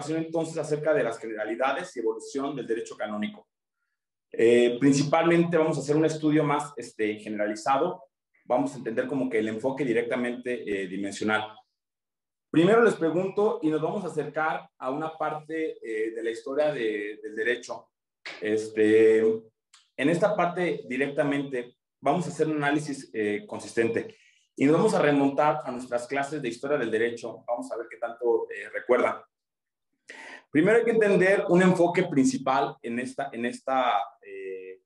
ocasión entonces acerca de las generalidades y evolución del derecho canónico. Principalmente vamos a hacer un estudio más generalizado. Vamos a entender como que el enfoque directamente dimensional. Primero les pregunto y nos vamos a acercar a una parte de la historia del derecho. En esta parte directamente vamos a hacer un análisis consistente y nos vamos a remontar a nuestras clases de historia del derecho. Vamos a ver qué tanto recuerdan. Primero hay que entender un enfoque principal en esta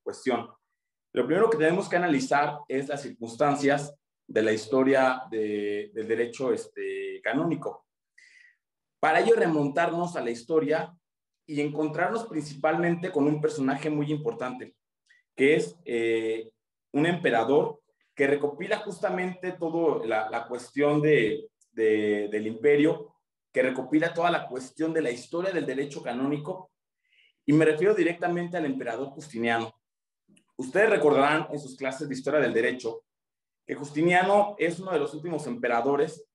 cuestión. Lo primero que tenemos que analizar es las circunstancias de la historia del derecho canónico. Para ello remontarnos a la historia y encontrarnos principalmente con un personaje muy importante, que es un emperador que recopila justamente toda la cuestión del imperio, que recopila toda la cuestión de la historia del derecho canónico, y me refiero directamente al emperador Justiniano. Ustedes recordarán en sus clases de historia del derecho que Justiniano es uno de los últimos emperadores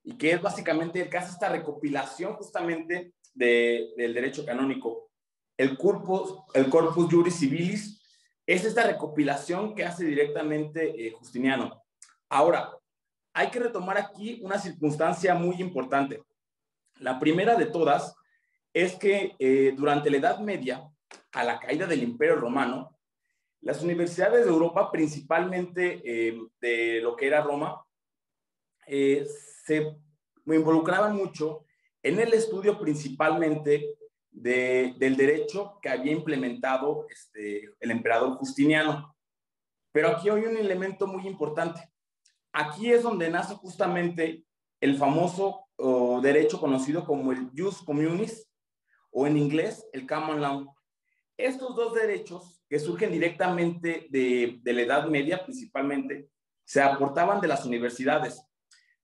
y que es básicamente el que hace esta recopilación justamente del derecho canónico. El Corpus Juris Civilis es esta recopilación que hace directamente Justiniano. Ahora, hay que retomar aquí una circunstancia muy importante. La primera de todas es que durante la Edad Media, a la caída del Imperio Romano, las universidades de Europa, principalmente de lo que era Roma, se involucraban mucho en el estudio principalmente del derecho que había implementado el emperador Justiniano. Pero aquí hay un elemento muy importante. Aquí es donde nace justamente el famoso derecho conocido como el Jus Communis, o en inglés, el Common Law. Estos dos derechos, que surgen directamente de la Edad Media principalmente, se aportaban de las universidades.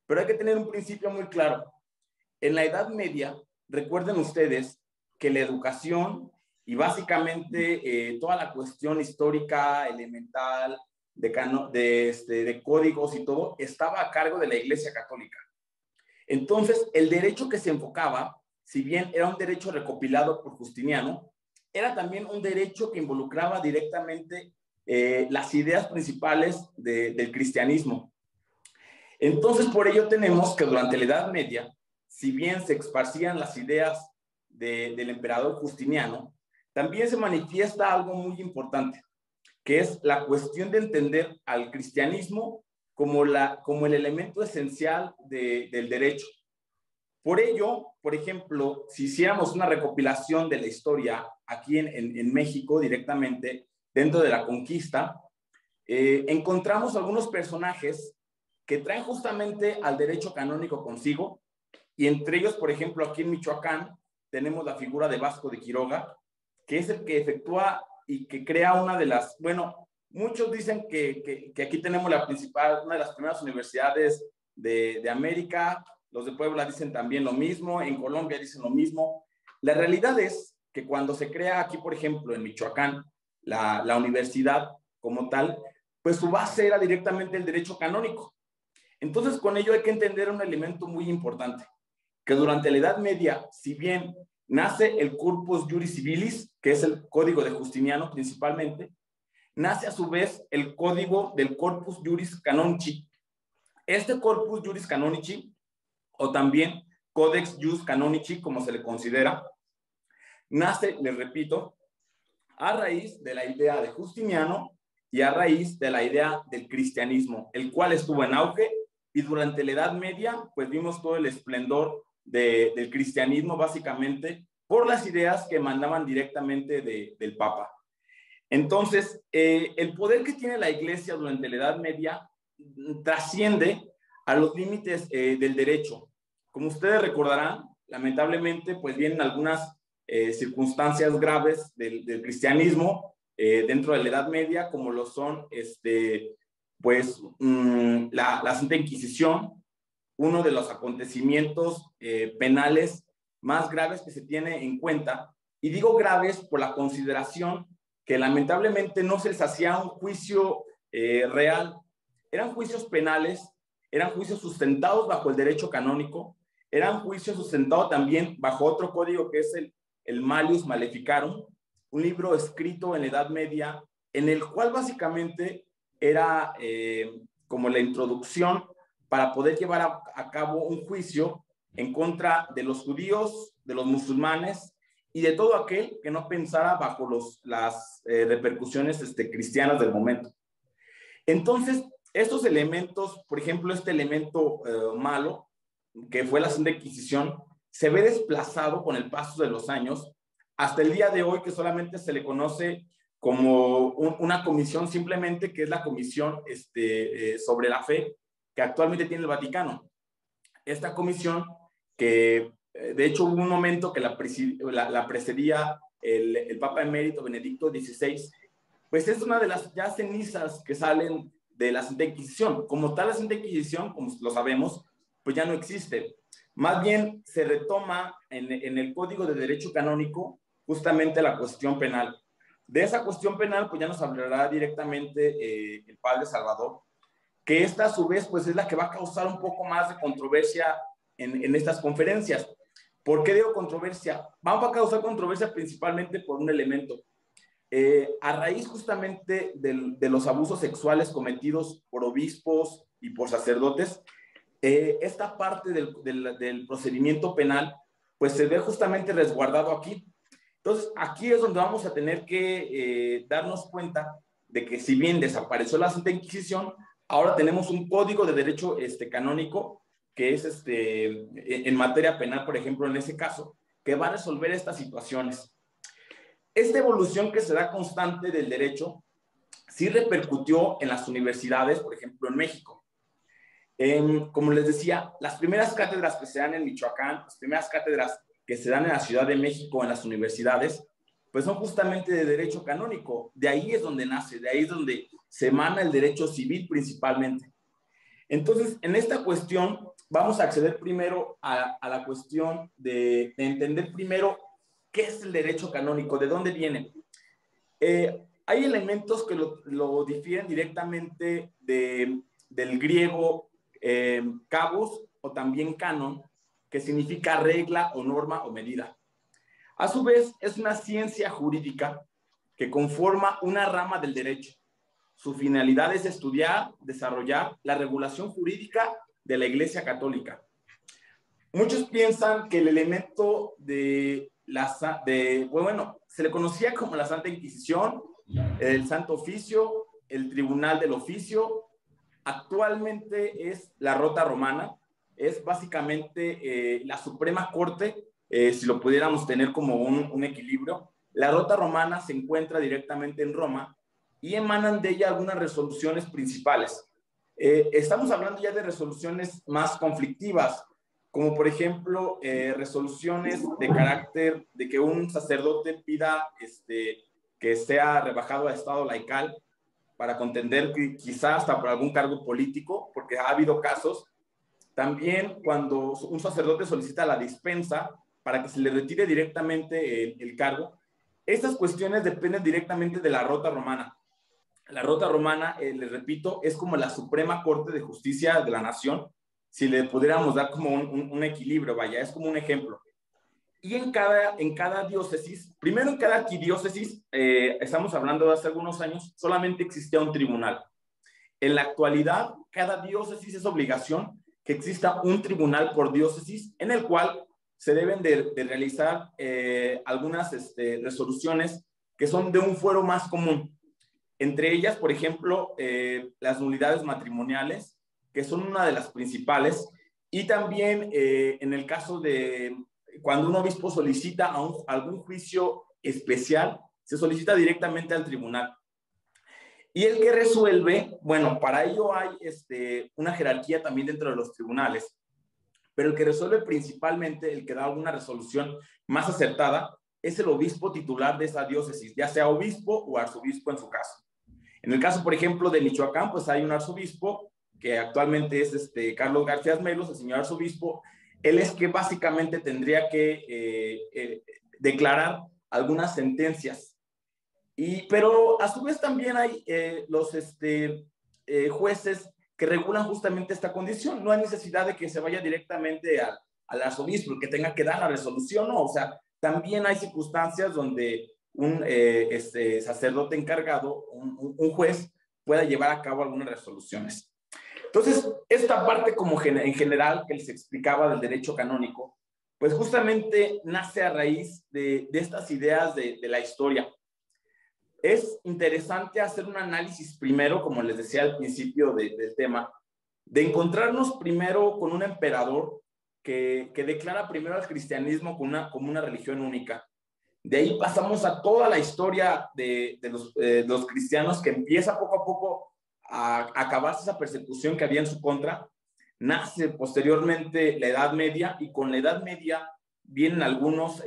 Pero hay que tener un principio muy claro. En la Edad Media, recuerden ustedes que la educación y básicamente toda la cuestión histórica, elemental, de códigos y todo, estaba a cargo de la Iglesia Católica. Entonces, el derecho que se enfocaba, si bien era un derecho recopilado por Justiniano, era también un derecho que involucraba directamente las ideas principales del cristianismo. Entonces, por ello tenemos que durante la Edad Media, si bien se esparcían las ideas del emperador Justiniano, también se manifiesta algo muy importante, que es la cuestión de entender al cristianismo como el elemento esencial del derecho. Por ello, por ejemplo, si hiciéramos una recopilación de la historia aquí en México directamente, dentro de la conquista, encontramos algunos personajes que traen justamente al derecho canónico consigo, y entre ellos, por ejemplo, aquí en Michoacán, tenemos la figura de Vasco de Quiroga, que es el que efectúa y que crea una de las, bueno, muchos dicen que aquí tenemos una de las primeras universidades de América. Los de Puebla dicen también lo mismo, en Colombia dicen lo mismo. La realidad es que cuando se crea aquí, por ejemplo, en Michoacán, la universidad como tal, pues su base era directamente el derecho canónico. Entonces, con ello hay que entender un elemento muy importante, que durante la Edad Media, si bien nace el Corpus Juris Civilis, que es el código de Justiniano principalmente, nace a su vez el código del Corpus Juris Canonici. Este Corpus Juris Canonici, o también Codex Jus Canonici, como se le considera, nace, les repito, a raíz de la idea de Justiniano y a raíz de la idea del cristianismo, el cual estuvo en auge, y durante la Edad Media, pues vimos todo el esplendor del cristianismo, básicamente, por las ideas que mandaban directamente del Papa. Entonces, el poder que tiene la Iglesia durante la Edad Media trasciende a los límites del derecho. Como ustedes recordarán, lamentablemente, pues vienen algunas circunstancias graves del cristianismo dentro de la Edad Media, como lo son la Santa Inquisición, uno de los acontecimientos penales más graves que se tiene en cuenta, y digo graves por la consideración que lamentablemente no se les hacía un juicio real. Eran juicios penales, eran juicios sustentados bajo el derecho canónico, Eran juicios sustentados también bajo otro código que es el Malleus Maleficarum, un libro escrito en la Edad Media, en el cual básicamente era como la introducción para poder llevar a cabo un juicio en contra de los judíos, de los musulmanes y de todo aquel que no pensara bajo las repercusiones cristianas del momento. Entonces, estos elementos, por ejemplo, este elemento malo, que fue la Santa Inquisición, se ve desplazado con el paso de los años hasta el día de hoy, que solamente se le conoce como una comisión simplemente, que es la comisión sobre la fe que actualmente tiene el Vaticano. Esta comisión que de hecho hubo un momento que la precedía el Papa Emérito Benedicto XVI, pues es una de las ya cenizas que salen de la Santa Inquisición. Como tal, la Santa Inquisición, como lo sabemos, pues ya no existe. Más bien se retoma en el Código de Derecho Canónico justamente la cuestión penal. De esa cuestión penal, pues ya nos hablará directamente el Padre Salvador, que esta a su vez pues es la que va a causar un poco más de controversia en estas conferencias. ¿Por qué digo controversia? Vamos a causar controversia principalmente por un elemento. A raíz justamente de los abusos sexuales cometidos por obispos y por sacerdotes, esta parte del procedimiento penal pues se ve justamente resguardado aquí. Entonces, aquí es donde vamos a tener que darnos cuenta de que si bien desapareció la Santa Inquisición, ahora tenemos un código de derecho canónico que es en materia penal, por ejemplo, en ese caso, que va a resolver estas situaciones. Esta evolución que se da constante del derecho sí repercutió en las universidades, por ejemplo, en México. Como les decía, las primeras cátedras que se dan en Michoacán, las primeras cátedras que se dan en la Ciudad de México, en las universidades, pues son justamente de derecho canónico. De ahí es donde nace, de ahí es donde se emana el derecho civil principalmente. Entonces, en esta cuestión, vamos a acceder primero a la cuestión de entender primero qué es el derecho canónico, de dónde viene. Hay elementos que lo difieren directamente del griego cabos o también canon, que significa regla o norma o medida. A su vez, es una ciencia jurídica que conforma una rama del derecho. Su finalidad es estudiar, desarrollar la regulación jurídica de la Iglesia Católica. Muchos piensan que el elemento bueno, se le conocía como la Santa Inquisición, el Santo Oficio, el Tribunal del Oficio. Actualmente es la Rota Romana, es básicamente la Suprema Corte, si lo pudiéramos tener como un equilibrio. La Rota Romana se encuentra directamente en Roma y emanan de ella algunas resoluciones principales. Estamos hablando ya de resoluciones más conflictivas, como por ejemplo resoluciones de carácter de que un sacerdote pida que sea rebajado a estado laical para contender quizás hasta por algún cargo político, porque ha habido casos. También cuando un sacerdote solicita la dispensa para que se le retire directamente el cargo, estas cuestiones dependen directamente de la Rota Romana. La Rota Romana, les repito, es como la Suprema Corte de Justicia de la Nación, si le pudiéramos dar como un equilibrio, vaya, es como un ejemplo. Y en cada diócesis, primero en cada arquidiócesis, estamos hablando de hace algunos años, solamente existía un tribunal. En la actualidad, cada diócesis es obligación que exista un tribunal por diócesis en el cual se deben de realizar algunas resoluciones que son de un fuero más común. Entre ellas, por ejemplo, las nulidades matrimoniales, que son una de las principales, y también en el caso de cuando un obispo solicita algún juicio especial, se solicita directamente al tribunal. Y el que resuelve, bueno, para ello hay una jerarquía también dentro de los tribunales, pero el que resuelve principalmente, el que da alguna resolución más acertada, es el obispo titular de esa diócesis, ya sea obispo o arzobispo en su caso. En el caso, por ejemplo, de Michoacán, pues hay un arzobispo que actualmente es Carlos García Melos, el señor arzobispo. Él es que básicamente tendría que declarar algunas sentencias. Pero a su vez también hay los jueces que regulan justamente esta condición. No hay necesidad de que se vaya directamente al arzobispo el que tenga que dar la resolución, no, o sea, también hay circunstancias donde un sacerdote encargado, un juez, pueda llevar a cabo algunas resoluciones. Entonces, esta parte como en general que les explicaba del derecho canónico, pues justamente nace a raíz de estas ideas de la historia. Es interesante hacer un análisis primero, como les decía al principio del tema, de encontrarnos primero con un emperador que declara primero al cristianismo como una religión única. De ahí pasamos a toda la historia de los cristianos, que empieza poco a poco a acabarse esa persecución que había en su contra. Nace posteriormente la Edad Media, y con la Edad Media vienen algunos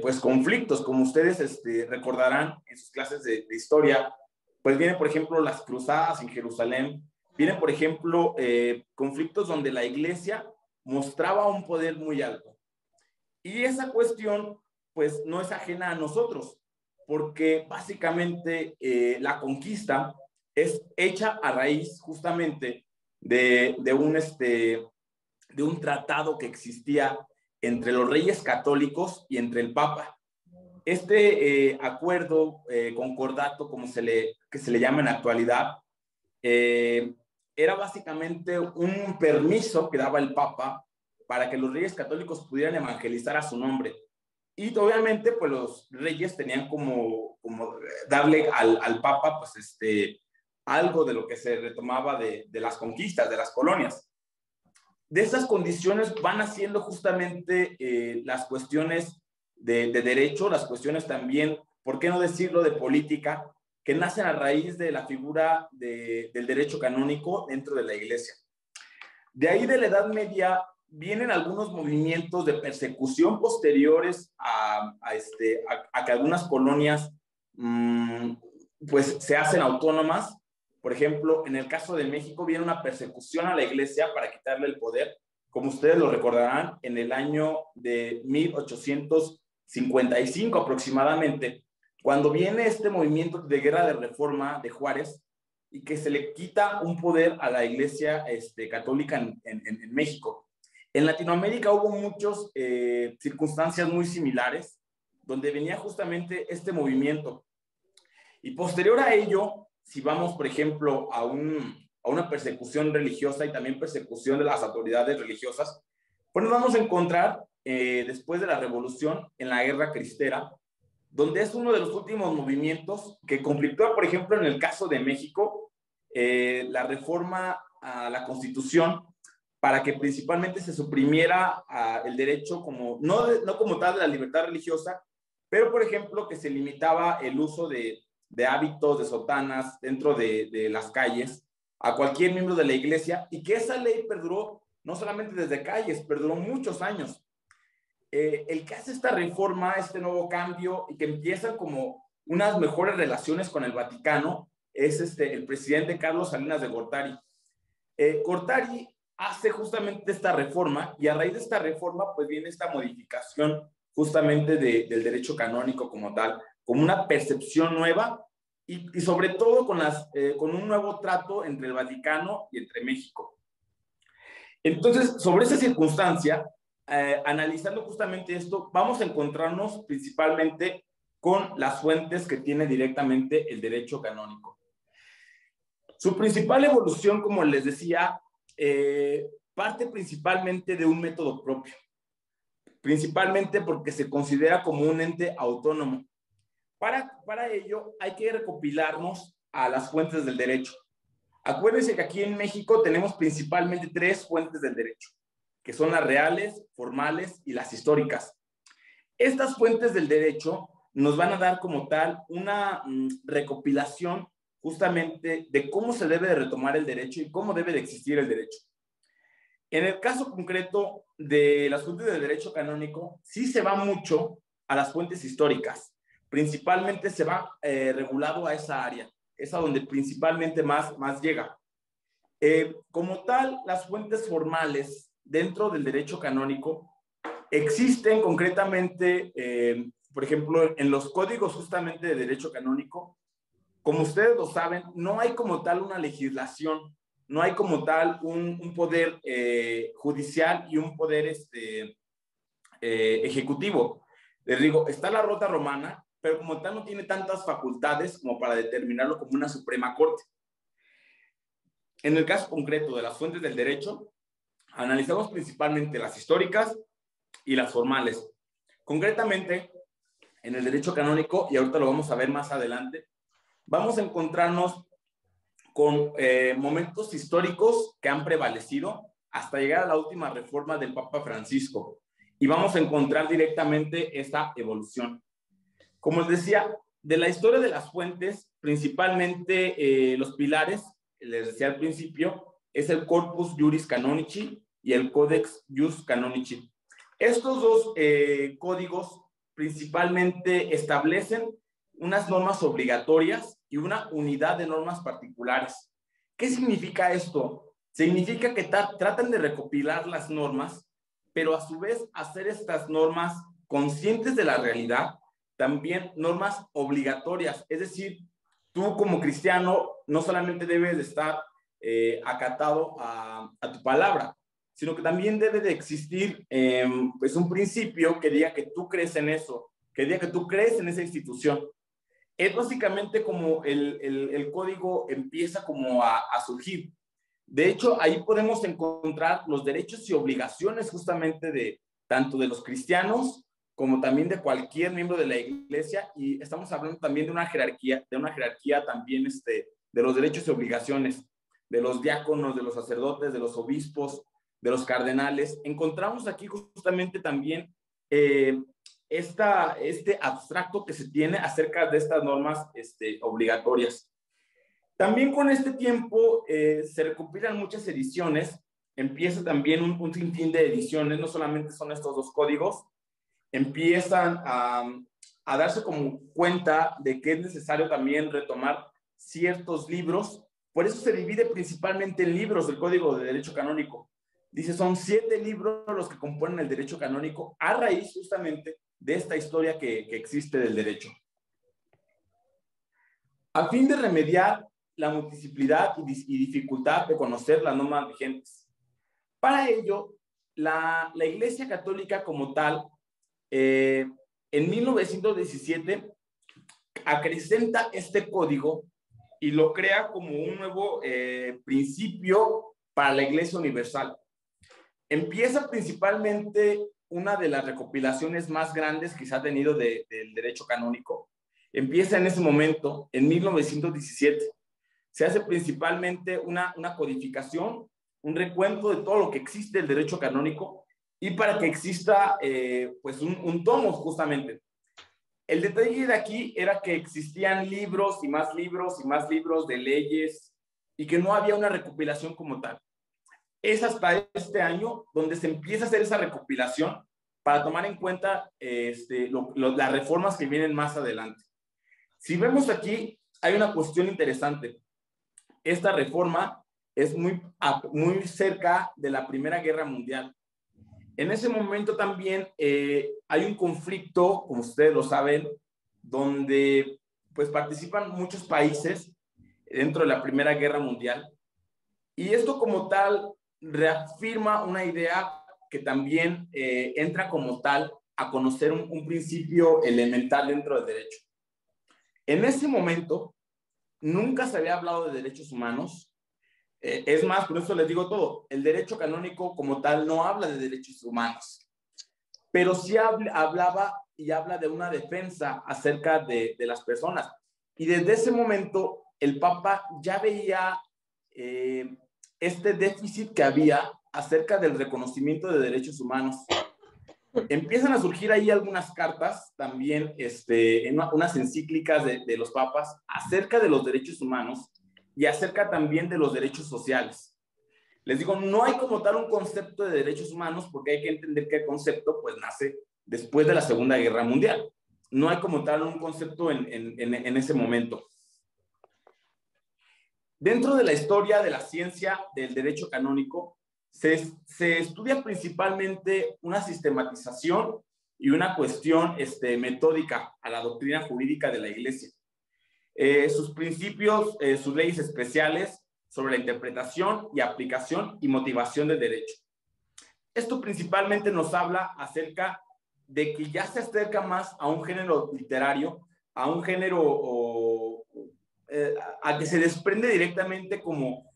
pues conflictos, como ustedes recordarán en sus clases de historia. Pues vienen, por ejemplo, las cruzadas en Jerusalén. Vienen, por ejemplo, conflictos donde la iglesia mostraba un poder muy alto. Y esa cuestión, pues, no es ajena a nosotros, porque básicamente la conquista es hecha a raíz justamente de un tratado que existía entre los reyes católicos y entre el Papa. Este acuerdo, concordato, que se le llama en la actualidad, era básicamente un permiso que daba el Papa para que los reyes católicos pudieran evangelizar a su nombre. Y obviamente, pues los reyes tenían como darle al Papa, pues algo de lo que se retomaba de las conquistas, de las colonias. De esas condiciones van haciendo justamente las cuestiones de derecho, las cuestiones también, ¿por qué no decirlo?, de política, que nacen a raíz de la figura del derecho canónico dentro de la iglesia. De ahí, de la Edad Media, vienen algunos movimientos de persecución posteriores a que algunas colonias pues se hacen autónomas. Por ejemplo, en el caso de México viene una persecución a la iglesia para quitarle el poder, como ustedes lo recordarán, en el año de 1855 aproximadamente, cuando viene este movimiento de guerra de reforma de Juárez, y que se le quita un poder a la iglesia católica en México. En Latinoamérica hubo muchas circunstancias muy similares, donde venía justamente este movimiento. Y posterior a ello, si vamos, por ejemplo, a una persecución religiosa y también persecución de las autoridades religiosas, pues nos vamos a encontrar después de la Revolución, en la Guerra Cristera, donde es uno de los últimos movimientos que conflictúa, por ejemplo, en el caso de México, la reforma a la Constitución, para que principalmente se suprimiera el derecho, no como tal de la libertad religiosa, pero, por ejemplo, que se limitaba el uso de hábitos, de sotanas dentro de las calles a cualquier miembro de la iglesia, y que esa ley perduró no solamente desde calles, perduró muchos años. El que hace esta reforma, este nuevo cambio, y que empiezan como unas mejores relaciones con el Vaticano, es el presidente Carlos Salinas de Gortari. Gortari hace justamente esta reforma, y a raíz de esta reforma pues viene esta modificación justamente del derecho canónico como tal, como una percepción nueva, y sobre todo con un nuevo trato entre el Vaticano y entre México. Entonces, sobre esa circunstancia, analizando justamente esto, vamos a encontrarnos principalmente con las fuentes que tiene directamente el derecho canónico. Su principal evolución, como les decía, parte principalmente de un método propio, principalmente porque se considera como un ente autónomo. Para ello hay que recopilarnos a las fuentes del derecho. Acuérdense que aquí en México tenemos principalmente 3 fuentes del derecho, que son las reales, formales y las históricas. Estas fuentes del derecho nos van a dar como tal una recopilación justamente de cómo se debe de retomar el derecho y cómo debe de existir el derecho. En el caso concreto de las fuentes del derecho canónico, sí se va mucho a las fuentes históricas. Principalmente se va regulado a esa área. Es a donde principalmente más llega. Como tal, las fuentes formales dentro del derecho canónico existen concretamente, por ejemplo, en los códigos justamente de derecho canónico. Como ustedes lo saben, no hay como tal una legislación, no hay como tal un poder judicial y un poder ejecutivo. Les digo, está la Rota Romana, pero como tal no tiene tantas facultades como para determinarlo como una Suprema Corte. En el caso concreto de las fuentes del derecho, analizamos principalmente las históricas y las formales. Concretamente, en el derecho canónico, y ahorita lo vamos a ver más adelante, vamos a encontrarnos con momentos históricos que han prevalecido hasta llegar a la última reforma del Papa Francisco. Y vamos a encontrar directamente esta evolución. Como les decía, de la historia de las fuentes, principalmente los pilares, les decía al principio, es el Corpus Juris Canonici y el Codex Jus Canonici. Estos dos códigos principalmente establecen unas normas obligatorias y una unidad de normas particulares. ¿Qué significa esto? Significa que tratan de recopilar las normas, pero a su vez hacer estas normas conscientes de la realidad, también normas obligatorias. Es decir, tú como cristiano no solamente debes de estar acatado a tu palabra, sino que también debe de existir pues un principio que diga que tú crees en eso, que diga que tú crees en esa institución. Es básicamente como el código empieza como a surgir. De hecho, ahí podemos encontrar los derechos y obligaciones justamente de tanto de los cristianos como también de cualquier miembro de la iglesia, y estamos hablando también de una jerarquía también de los derechos y obligaciones de los diáconos, de los sacerdotes, de los obispos, de los cardenales. Encontramos aquí justamente también este abstracto que se tiene acerca de estas normas obligatorias. También con este tiempo se recopilan muchas ediciones, empieza también un sinfín de ediciones, no solamente son estos dos códigos, empiezan a darse como cuenta de que es necesario también retomar ciertos libros. Por eso se divide principalmente en libros del Código de Derecho Canónico. Dice, son 7 libros los que componen el derecho canónico a raíz justamente de esta historia que existe del derecho. A fin de remediar la multiplicidad y dificultad de conocer las normas vigentes. Para ello, la Iglesia Católica como tal, en 1917, acrecenta este código y lo crea como un nuevo principio para la Iglesia Universal. Empieza principalmente una de las recopilaciones más grandes que se ha tenido del derecho canónico. Empieza en ese momento, en 1917. Se hace principalmente una codificación, un recuento de todo lo que existe del derecho canónico y para que exista pues un tomo justamente. El detalle de aquí era que existían libros y más libros y más libros de leyes y que no había una recopilación como tal. Es hasta este año donde se empieza a hacer esa recopilación para tomar en cuenta las reformas que vienen más adelante. Si vemos aquí, hay una cuestión interesante. Esta reforma es muy cerca de la Primera Guerra Mundial. En ese momento también hay un conflicto, como ustedes lo saben, donde pues participan muchos países dentro de la Primera Guerra Mundial. Y esto como tal reafirma una idea que también entra como tal a conocer un principio elemental dentro del derecho. En ese momento, nunca se había hablado de derechos humanos. Es más, por eso les digo todo, el derecho canónico como tal no habla de derechos humanos, pero sí hablaba y habla de una defensa acerca de las personas. Y desde ese momento, el Papa ya veía este déficit que había acerca del reconocimiento de derechos humanos. Empiezan a surgir ahí algunas cartas, también unas encíclicas de los papas acerca de los derechos humanos y acerca también de los derechos sociales. Les digo, no hay como tal un concepto de derechos humanos porque hay que entender que el concepto pues nace después de la Segunda Guerra Mundial. No hay como tal un concepto en ese momento. Dentro de la historia de la ciencia del derecho canónico, se estudia principalmente una sistematización y una cuestión metódica a la doctrina jurídica de la Iglesia. Sus principios, sus leyes especiales sobre la interpretación y aplicación y motivación del derecho. Esto principalmente nos habla acerca de que ya se acerca más a un género literario, a un género a que se desprende directamente como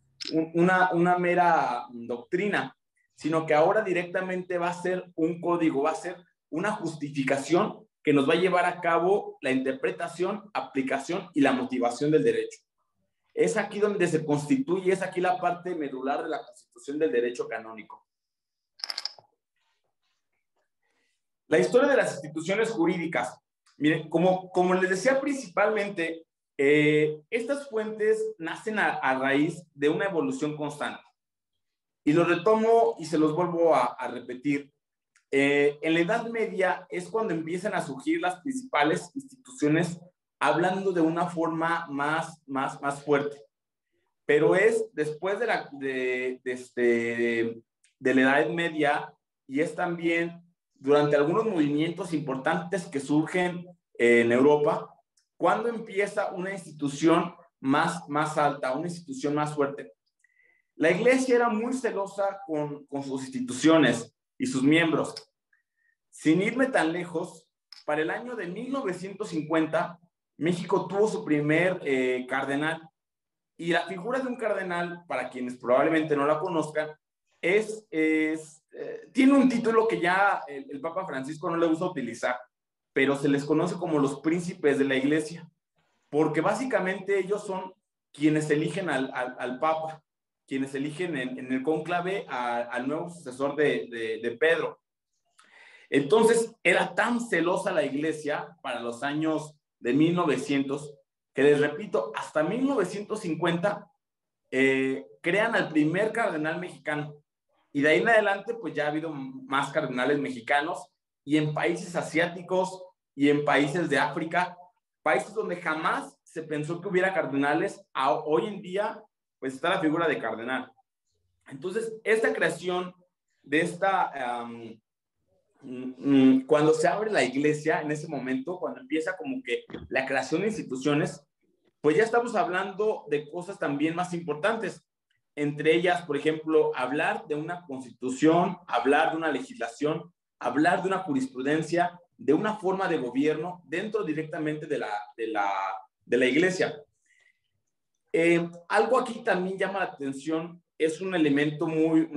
una mera doctrina, sino que ahora directamente va a ser un código, va a ser una justificación que nos va a llevar a cabo la interpretación, aplicación y la motivación del derecho. Es aquí donde se constituye, es aquí la parte medular de la constitución del derecho canónico. La historia de las instituciones jurídicas. Miren, como les decía principalmente, estas fuentes nacen a raíz de una evolución constante. Y lo retomo y se los vuelvo a repetir. En la Edad Media es cuando empiezan a surgir las principales instituciones hablando de una forma más fuerte. Pero es después de la Edad Media y es también durante algunos movimientos importantes que surgen en Europa, cuando empieza una institución más alta, una institución más fuerte. La Iglesia era muy celosa con sus instituciones y sus miembros. Sin irme tan lejos, para el año de 1950, México tuvo su primer cardenal. Y la figura de un cardenal, para quienes probablemente no la conozcan, tiene un título que ya el Papa Francisco no le gusta utilizar, pero se les conoce como los príncipes de la Iglesia, porque básicamente ellos son quienes eligen al Papa, quienes eligen en el cónclave al nuevo sucesor de Pedro. Entonces, era tan celosa la Iglesia para los años de 1900, que les repito, hasta 1950 crean al primer cardenal mexicano. Y de ahí en adelante, pues ya ha habido más cardenales mexicanos y en países asiáticos y en países de África, países donde jamás se pensó que hubiera cardenales. Hoy en día, pues está la figura de cardenal. Entonces, esta creación de cuando se abre la Iglesia, en ese momento, cuando empieza como que la creación de instituciones, pues ya estamos hablando de cosas también más importantes. Entre ellas, por ejemplo, hablar de una constitución, hablar de una legislación, hablar de una jurisprudencia, de una forma de gobierno dentro directamente de la Iglesia. Algo aquí también llama la atención, es un elemento muy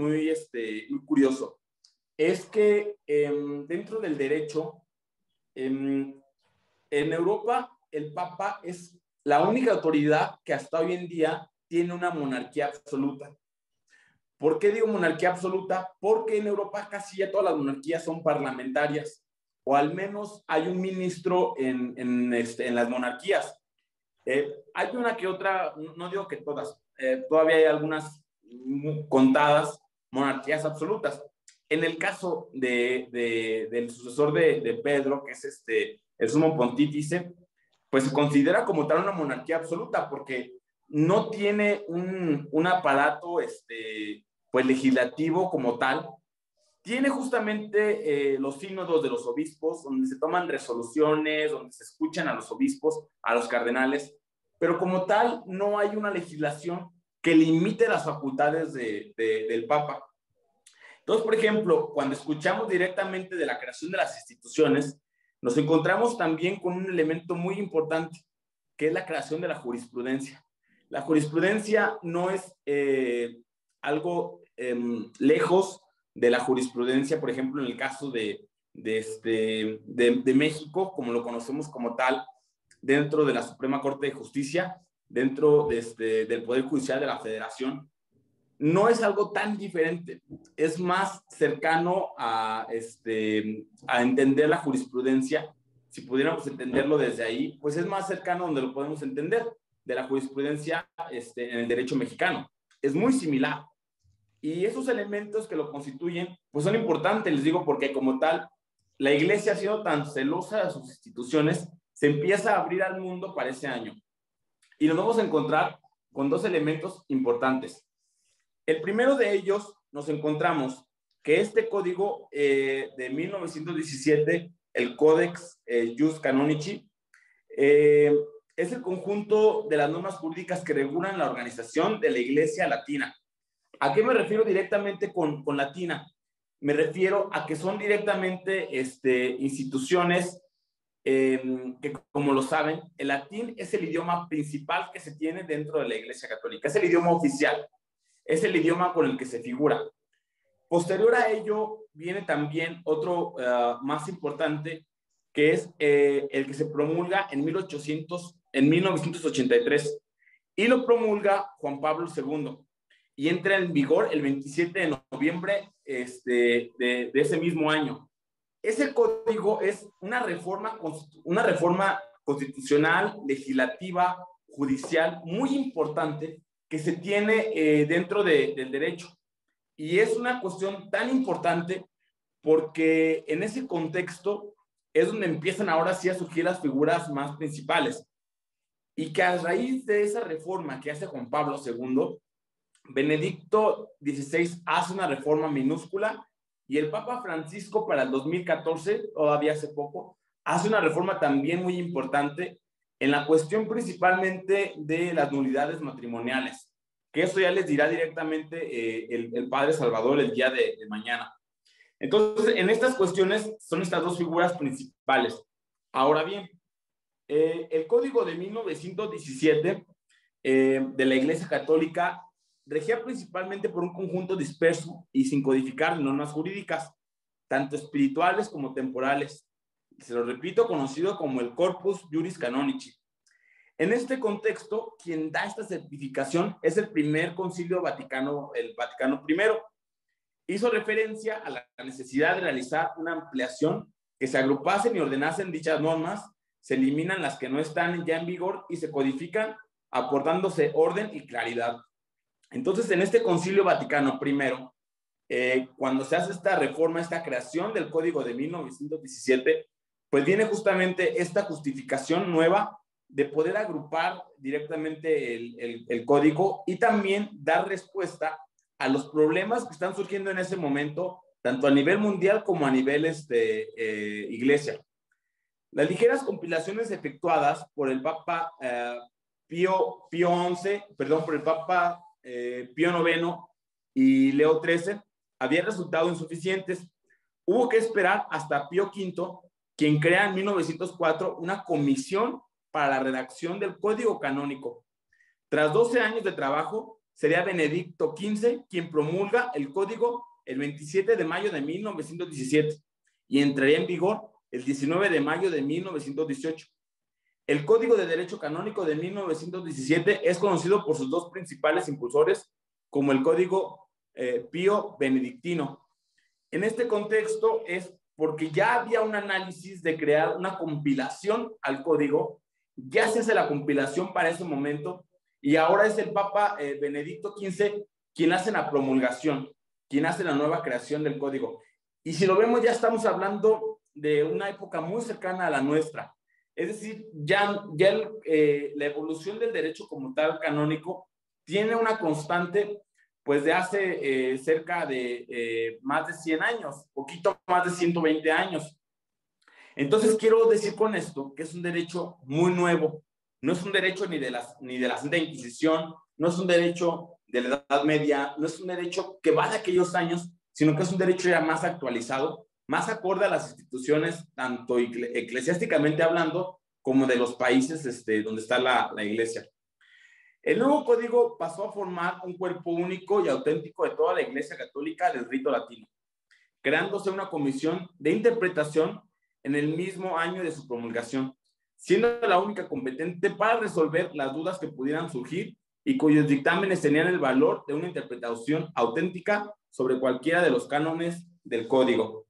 curioso. Es que dentro del derecho, en Europa, el Papa es la única autoridad que hasta hoy en día tiene una monarquía absoluta. ¿Por qué digo monarquía absoluta? Porque en Europa casi ya todas las monarquías son parlamentarias, o al menos hay un ministro en las monarquías. Hay una que otra, no digo que todas, todavía hay algunas contadas monarquías absolutas. En el caso del sucesor de Pedro, que es el sumo pontífice, pues se considera como tal una monarquía absoluta, porque no tiene un aparato pues legislativo como tal. Tiene justamente los sínodos de los obispos, donde se toman resoluciones, donde se escuchan a los obispos, a los cardenales, pero como tal no hay una legislación que limite las facultades del Papa. Entonces, por ejemplo, cuando escuchamos directamente de la creación de las instituciones, nos encontramos también con un elemento muy importante, que es la creación de la jurisprudencia. La jurisprudencia no es algo lejos de la jurisprudencia, por ejemplo, en el caso de México, como lo conocemos como tal, dentro de la Suprema Corte de Justicia, dentro del Poder Judicial de la Federación. No es algo tan diferente, es más cercano a entender la jurisprudencia. Si pudiéramos entenderlo desde ahí, pues es más cercano donde lo podemos entender, de la jurisprudencia en el derecho mexicano. Es muy similar. Y esos elementos que lo constituyen, pues son importantes, les digo, porque como tal, la Iglesia ha sido tan celosa de sus instituciones, se empieza a abrir al mundo para ese año. Y nos vamos a encontrar con dos elementos importantes. El primero de ellos, nos encontramos que este código de 1917, el Codex Jus Canonici, es el conjunto de las normas jurídicas que regulan la organización de la Iglesia Latina. ¿A qué me refiero directamente con latina? Me refiero a que son directamente instituciones que, como lo saben, el latín es el idioma principal que se tiene dentro de la Iglesia Católica, es el idioma oficial, es el idioma con el que se figura. Posterior a ello viene también otro más importante, que es el que se promulga en 1983, y lo promulga Juan Pablo II, y entra en vigor el 27 de noviembre de ese mismo año. Ese código es una reforma constitucional, legislativa, judicial, muy importante que se tiene dentro del derecho. Y es una cuestión tan importante porque en ese contexto es donde empiezan ahora sí a surgir las figuras más principales. Y que a raíz de esa reforma que hace Juan Pablo II, Benedicto XVI hace una reforma minúscula y el Papa Francisco para el 2014, todavía hace poco, hace una reforma también muy importante en la cuestión principalmente de las nulidades matrimoniales, que eso ya les dirá directamente el Padre Salvador el día de mañana. Entonces, en estas cuestiones son estas dos figuras principales. Ahora bien, el Código de 1917 de la Iglesia Católica regía principalmente por un conjunto disperso y sin codificar normas jurídicas, tanto espirituales como temporales. Se lo repito, conocido como el Corpus Juris Canonici. En este contexto, quien da esta certificación es el primer concilio Vaticano, el Vaticano I. Hizo referencia a la necesidad de realizar una ampliación, que se agrupasen y ordenasen dichas normas, se eliminan las que no están ya en vigor y se codifican, aportándose orden y claridad. Entonces, en este Concilio Vaticano I, cuando se hace esta reforma, esta creación del Código de 1917, pues viene justamente esta justificación nueva de poder agrupar directamente el código y también dar respuesta a los problemas que están surgiendo en ese momento, tanto a nivel mundial como a nivel iglesia. Las ligeras compilaciones efectuadas por el Papa Pío XI, perdón, por el Papa Pío IX y Leo XIII, habían resultado insuficientes. Hubo que esperar hasta Pío V, quien crea en 1904 una comisión para la redacción del Código Canónico. Tras 12 años de trabajo, sería Benedicto XV quien promulga el Código el 27 de mayo de 1917 y entraría en vigor el 19 de mayo de 1918. El Código de Derecho Canónico de 1917 es conocido por sus dos principales impulsores como el Código Pío Benedictino. En este contexto es porque ya había un análisis de crear una compilación al código, ya se hace la compilación para ese momento y ahora es el Papa Benedicto XV quien hace la promulgación, quien hace la nueva creación del código. Y si lo vemos, ya estamos hablando de una época muy cercana a la nuestra. Es decir, ya la evolución del derecho como tal canónico tiene una constante pues de hace cerca de más de 100 años, poquito más de 120 años. Entonces quiero decir con esto que es un derecho muy nuevo, no es un derecho ni de la Santa Inquisición, no es un derecho de la Edad Media, no es un derecho que va de aquellos años, sino que es un derecho ya más actualizado, más acorde a las instituciones, tanto eclesiásticamente hablando, como de los países donde está la iglesia. El nuevo código pasó a formar un cuerpo único y auténtico de toda la Iglesia Católica del rito latino, creándose una comisión de interpretación en el mismo año de su promulgación, siendo la única competente para resolver las dudas que pudieran surgir y cuyos dictámenes tenían el valor de una interpretación auténtica sobre cualquiera de los cánones del código.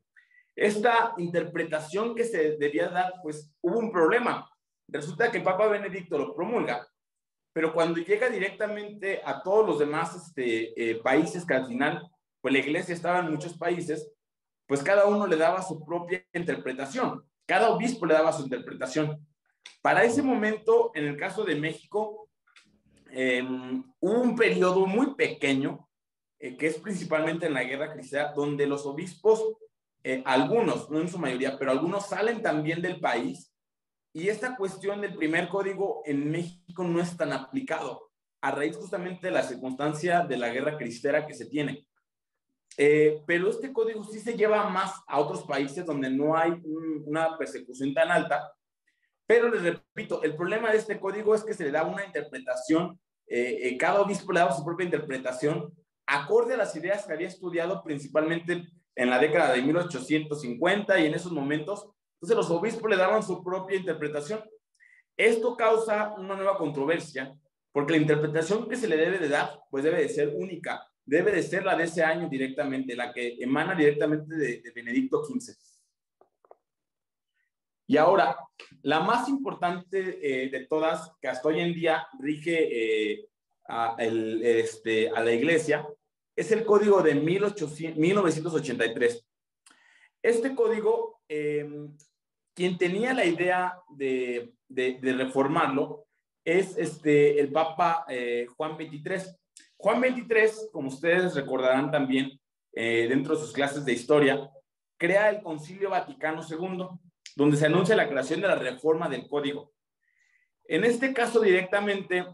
Esta interpretación que se debía dar, pues hubo un problema. Resulta que el Papa Benedicto lo promulga, pero cuando llega directamente a todos los demás países, que al final, pues la iglesia estaba en muchos países, pues cada uno le daba su propia interpretación, cada obispo le daba su interpretación. Para ese momento, en el caso de México, hubo un periodo muy pequeño, que es principalmente en la Guerra Cristera, donde los obispos, algunos, no en su mayoría, pero algunos salen también del país Y esta cuestión del primer código en México no es tan aplicado, a raíz justamente de la circunstancia de la guerra cristera que se tiene. Pero este código sí se lleva más a otros países donde no hay una persecución tan alta. Pero les repito, el problema de este código es que se le da una interpretación, cada obispo le da su propia interpretación, acorde a las ideas que había estudiado principalmente en la década de 1850 y en esos momentos. Entonces los obispos le daban su propia interpretación. Esto causa una nueva controversia, porque la interpretación que se le debe de dar, pues debe de ser única, debe de ser la de ese año directamente, la que emana directamente de Benedicto XV. Y ahora, la más importante de todas, que hasta hoy en día rige a la iglesia, es el código de 1983. Este código, quien tenía la idea de reformarlo es el Papa Juan XXIII. Juan XXIII, como ustedes recordarán también dentro de sus clases de historia, crea el Concilio Vaticano II, donde se anuncia la creación de la reforma del código. En este caso directamente,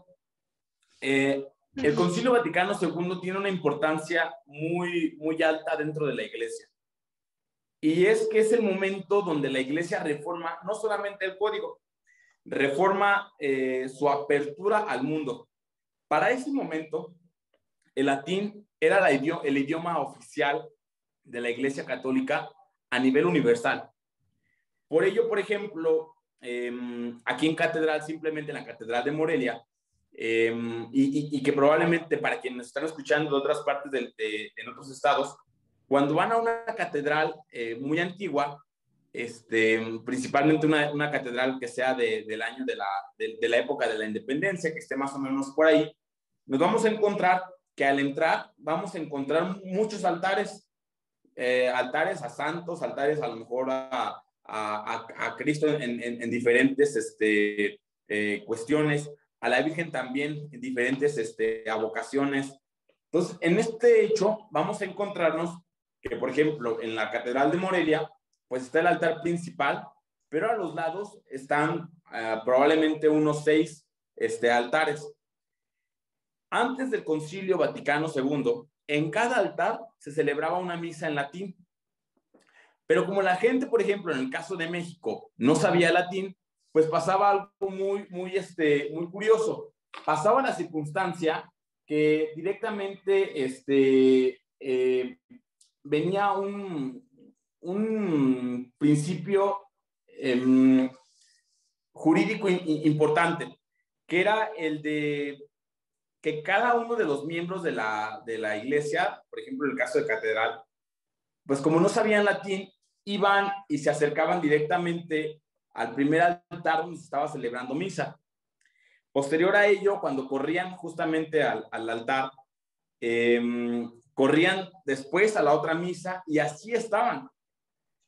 el Concilio Vaticano II tiene una importancia muy, muy alta dentro de la iglesia. Y es que es el momento donde la iglesia reforma no solamente el código, reforma su apertura al mundo. Para ese momento, el latín era el idioma oficial de la iglesia católica a nivel universal. Por ello, por ejemplo, aquí en Catedral, simplemente en la Catedral de Morelia, y que probablemente para quienes nos están escuchando de otras partes en otros estados, cuando van a una catedral muy antigua, principalmente una catedral que sea del año de la época de la independencia, que esté más o menos por ahí, nos vamos a encontrar que al entrar vamos a encontrar muchos altares, altares a santos, altares a lo mejor a Cristo en diferentes cuestiones, a la Virgen también en diferentes avocaciones. Entonces, en este hecho vamos a encontrarnos que, por ejemplo, en la Catedral de Morelia, pues está el altar principal, pero a los lados están probablemente unos 6 altares. Antes del Concilio Vaticano II, en cada altar se celebraba una misa en latín. Pero como la gente, por ejemplo, en el caso de México, no sabía latín, pues pasaba algo muy curioso. Pasaba la circunstancia que directamente venía un principio jurídico importante, que era el de que cada uno de los miembros de la iglesia, por ejemplo, en el caso de catedral, pues como no sabían latín, iban y se acercaban directamente al primer altar donde se estaba celebrando misa. Posterior a ello, cuando corrían justamente al altar, corrían después a la otra misa y así estaban.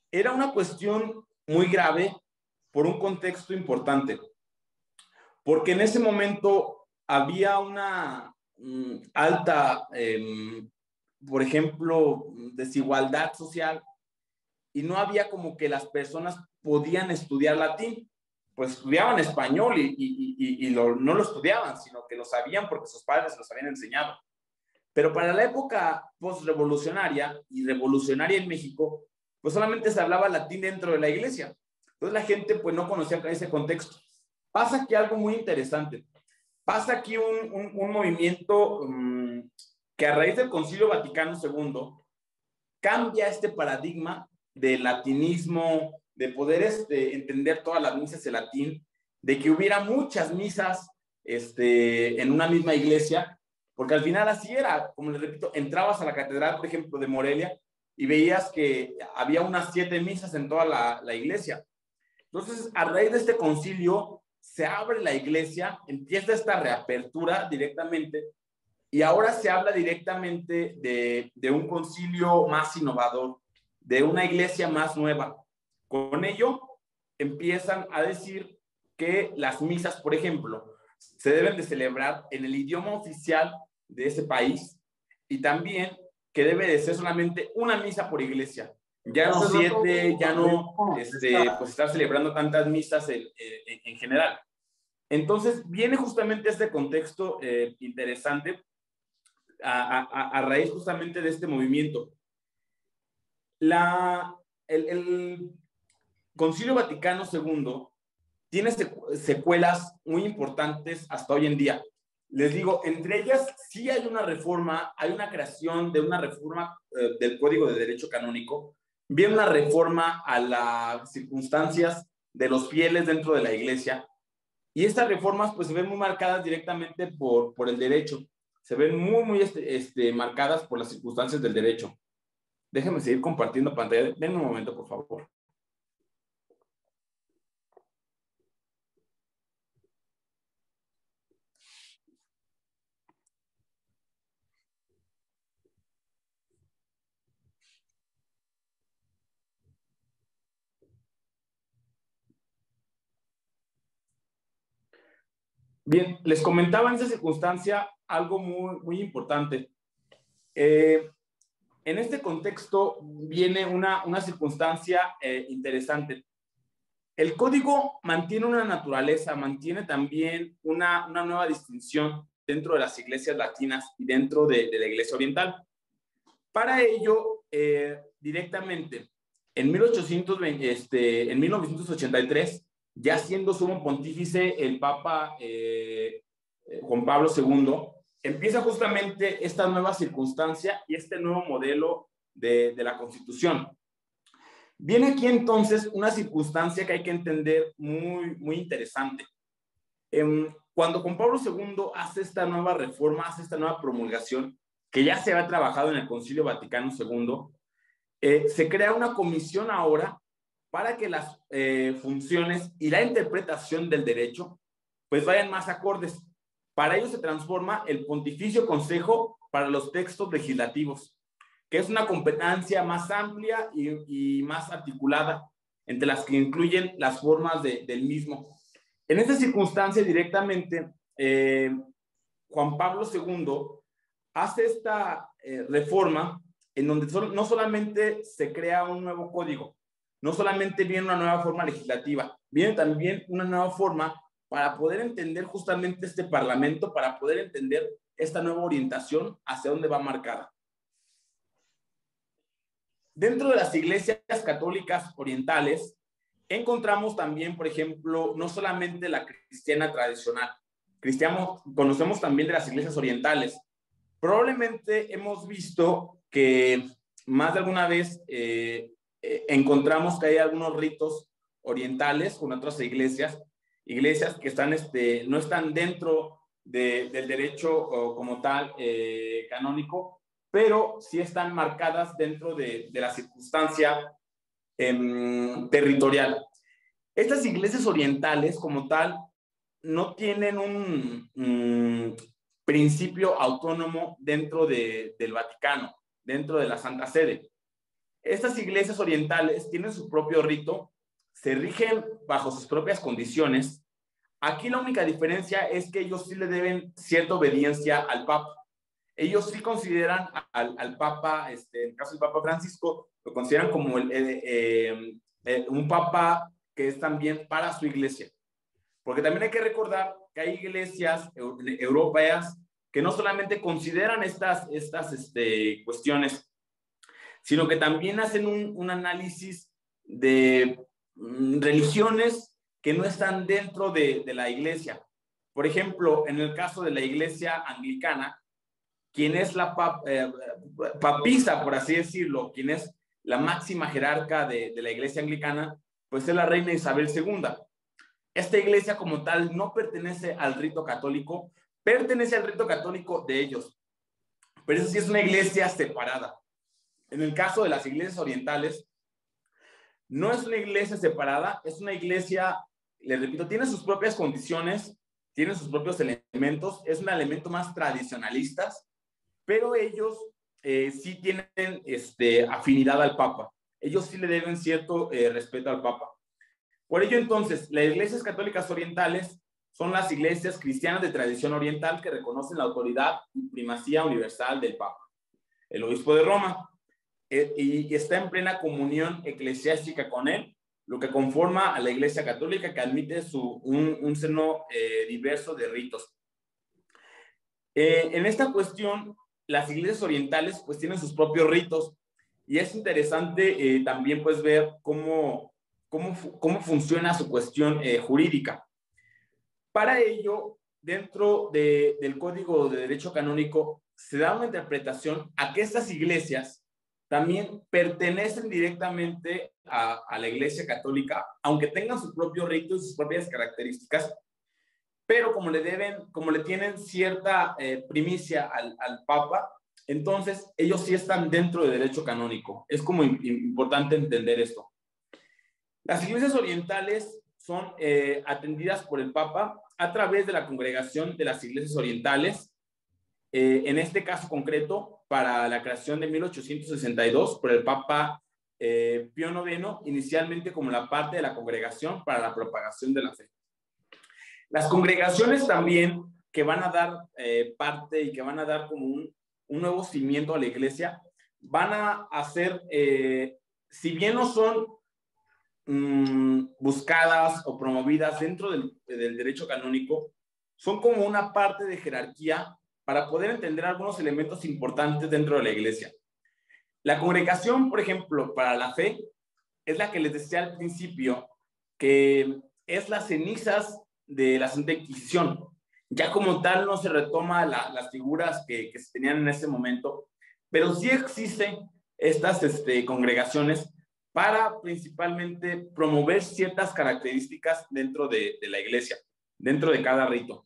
Era una cuestión muy grave por un contexto importante, porque en ese momento había una alta, por ejemplo, desigualdad social y no había como que las personas podían estudiar latín, pues estudiaban español y no lo estudiaban, sino que lo sabían porque sus padres los habían enseñado. Pero para la época postrevolucionaria y revolucionaria en México, pues solamente se hablaba latín dentro de la iglesia. Entonces la gente pues no conocía ese contexto. Pasa aquí algo muy interesante. Pasa aquí un movimiento que a raíz del Concilio Vaticano II cambia este paradigma del latinismo, de poder entender todas las misas en latín, de que hubiera muchas misas en una misma iglesia, porque al final así era, como les repito, entrabas a la catedral, por ejemplo, de Morelia, y veías que había unas 7 misas en toda la iglesia. Entonces, a raíz de este concilio, se abre la iglesia, empieza esta reapertura directamente, y ahora se habla directamente de un concilio más innovador, de una iglesia más nueva. Con ello, empiezan a decir que las misas, por ejemplo, se deben de celebrar en el idioma oficial de ese país y también que debe de ser solamente una misa por iglesia. ya no 7, ya no pues estar celebrando tantas misas en general. Entonces viene justamente este contexto interesante a raíz justamente de este movimiento. El Concilio Vaticano II tiene secuelas muy importantes hasta hoy en día. Les digo, entre ellas sí hay una reforma, hay una creación de una reforma del Código de Derecho Canónico, viene una reforma a las circunstancias de los fieles dentro de la iglesia, y estas reformas pues se ven muy marcadas directamente por el derecho, se ven muy marcadas por las circunstancias del derecho. Déjenme seguir compartiendo pantalla, denme un momento por favor. Bien, les comentaba en esa circunstancia algo muy importante. En este contexto viene una circunstancia interesante. El código mantiene una naturaleza, mantiene también una nueva distinción dentro de las iglesias latinas y dentro de la iglesia oriental. Para ello, directamente, en 1983, ya siendo sumo pontífice el Papa Juan Pablo II, empieza justamente esta nueva circunstancia y este nuevo modelo de la Constitución. Viene aquí entonces una circunstancia que hay que entender muy interesante. Cuando Juan Pablo II hace esta nueva reforma, hace esta nueva promulgación, que ya se había trabajado en el Concilio Vaticano II, se crea una comisión ahora para que las funciones y la interpretación del derecho pues vayan más acordes. Para ello se transforma el Pontificio Consejo para los Textos Legislativos, que es una competencia más amplia y más articulada, entre las que incluyen las formas del mismo. En esta circunstancia directamente, Juan Pablo II hace esta reforma en donde no solamente se crea un nuevo código, no solamente viene una nueva forma legislativa, viene también una nueva forma para poder entender justamente este parlamento, para poder entender esta nueva orientación hacia dónde va marcada. Dentro de las iglesias católicas orientales, encontramos también, por ejemplo, no solamente la cristiana tradicional, conocemos también de las iglesias orientales. Probablemente hemos visto que más de alguna vez encontramos que hay algunos ritos orientales con otras iglesias que están, no están dentro del derecho como tal canónico, pero sí están marcadas dentro de la circunstancia territorial. Estas iglesias orientales como tal no tienen un principio autónomo dentro del Vaticano, dentro de la Santa Sede. Estas iglesias orientales tienen su propio rito, se rigen bajo sus propias condiciones. Aquí la única diferencia es que ellos sí le deben cierta obediencia al Papa. Ellos sí consideran al Papa, en el caso del Papa Francisco, lo consideran como un Papa que es también para su iglesia. Porque también hay que recordar que hay iglesias europeas que no solamente consideran estas cuestiones, sino que también hacen un análisis de religiones que no están dentro de la iglesia. Por ejemplo, en el caso de la iglesia anglicana, quien es la papisa, por así decirlo, quien es la máxima jerarca de la iglesia anglicana, pues es la reina Isabel II. Esta iglesia como tal no pertenece al rito católico, pertenece al rito católico de ellos, pero eso sí es una iglesia separada. En el caso de las iglesias orientales, no es una iglesia separada, es una iglesia, les repito, tiene sus propias condiciones, tiene sus propios elementos, es un elemento más tradicionalistas, pero ellos sí tienen afinidad al Papa. Ellos sí le deben cierto respeto al Papa. Por ello, entonces, las iglesias católicas orientales son las iglesias cristianas de tradición oriental que reconocen la autoridad y primacía universal del Papa, el obispo de Roma. y está en plena comunión eclesiástica con él, lo que conforma a la Iglesia Católica, que admite un seno diverso de ritos. En esta cuestión, las iglesias orientales pues tienen sus propios ritos, y es interesante también pues ver cómo funciona su cuestión jurídica. Para ello, dentro del Código de Derecho Canónico, se da una interpretación a que estas iglesias también pertenecen directamente a la Iglesia Católica, aunque tengan su propio rito y sus propias características, pero como le tienen cierta primicia al Papa, entonces ellos sí están dentro del derecho canónico. Es como importante entender esto. Las iglesias orientales son atendidas por el Papa a través de la Congregación de las Iglesias Orientales, en este caso concreto, para la creación de 1862 por el Papa Pío IX, inicialmente como la parte de la Congregación para la Propagación de la Fe. Las congregaciones también que van a dar parte y que van a dar como un nuevo cimiento a la iglesia, van a hacer, si bien no son buscadas o promovidas dentro del derecho canónico, son como una parte de jerarquía para poder entender algunos elementos importantes dentro de la iglesia. La congregación, por ejemplo, para la fe, es la que les decía al principio, que es las cenizas de la Santa Inquisición. Ya como tal no se retoma las figuras que se tenían en ese momento, pero sí existen estas congregaciones para principalmente promover ciertas características dentro de la iglesia, dentro de cada rito.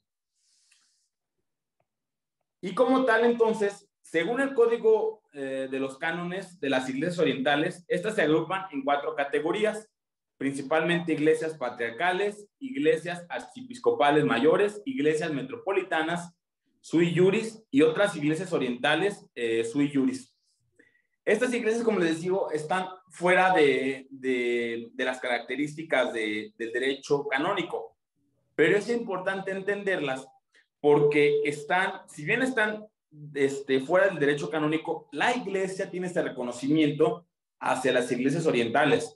Y como tal, entonces, según el Código de los Cánones de las Iglesias Orientales, estas se agrupan en 4 categorías, principalmente iglesias patriarcales, iglesias archiepiscopales mayores, iglesias metropolitanas, sui juris, y otras iglesias orientales sui juris. Estas iglesias, como les digo, están fuera de las características del derecho canónico, pero es importante entenderlas porque si bien están fuera del derecho canónico, la iglesia tiene este reconocimiento hacia las iglesias orientales.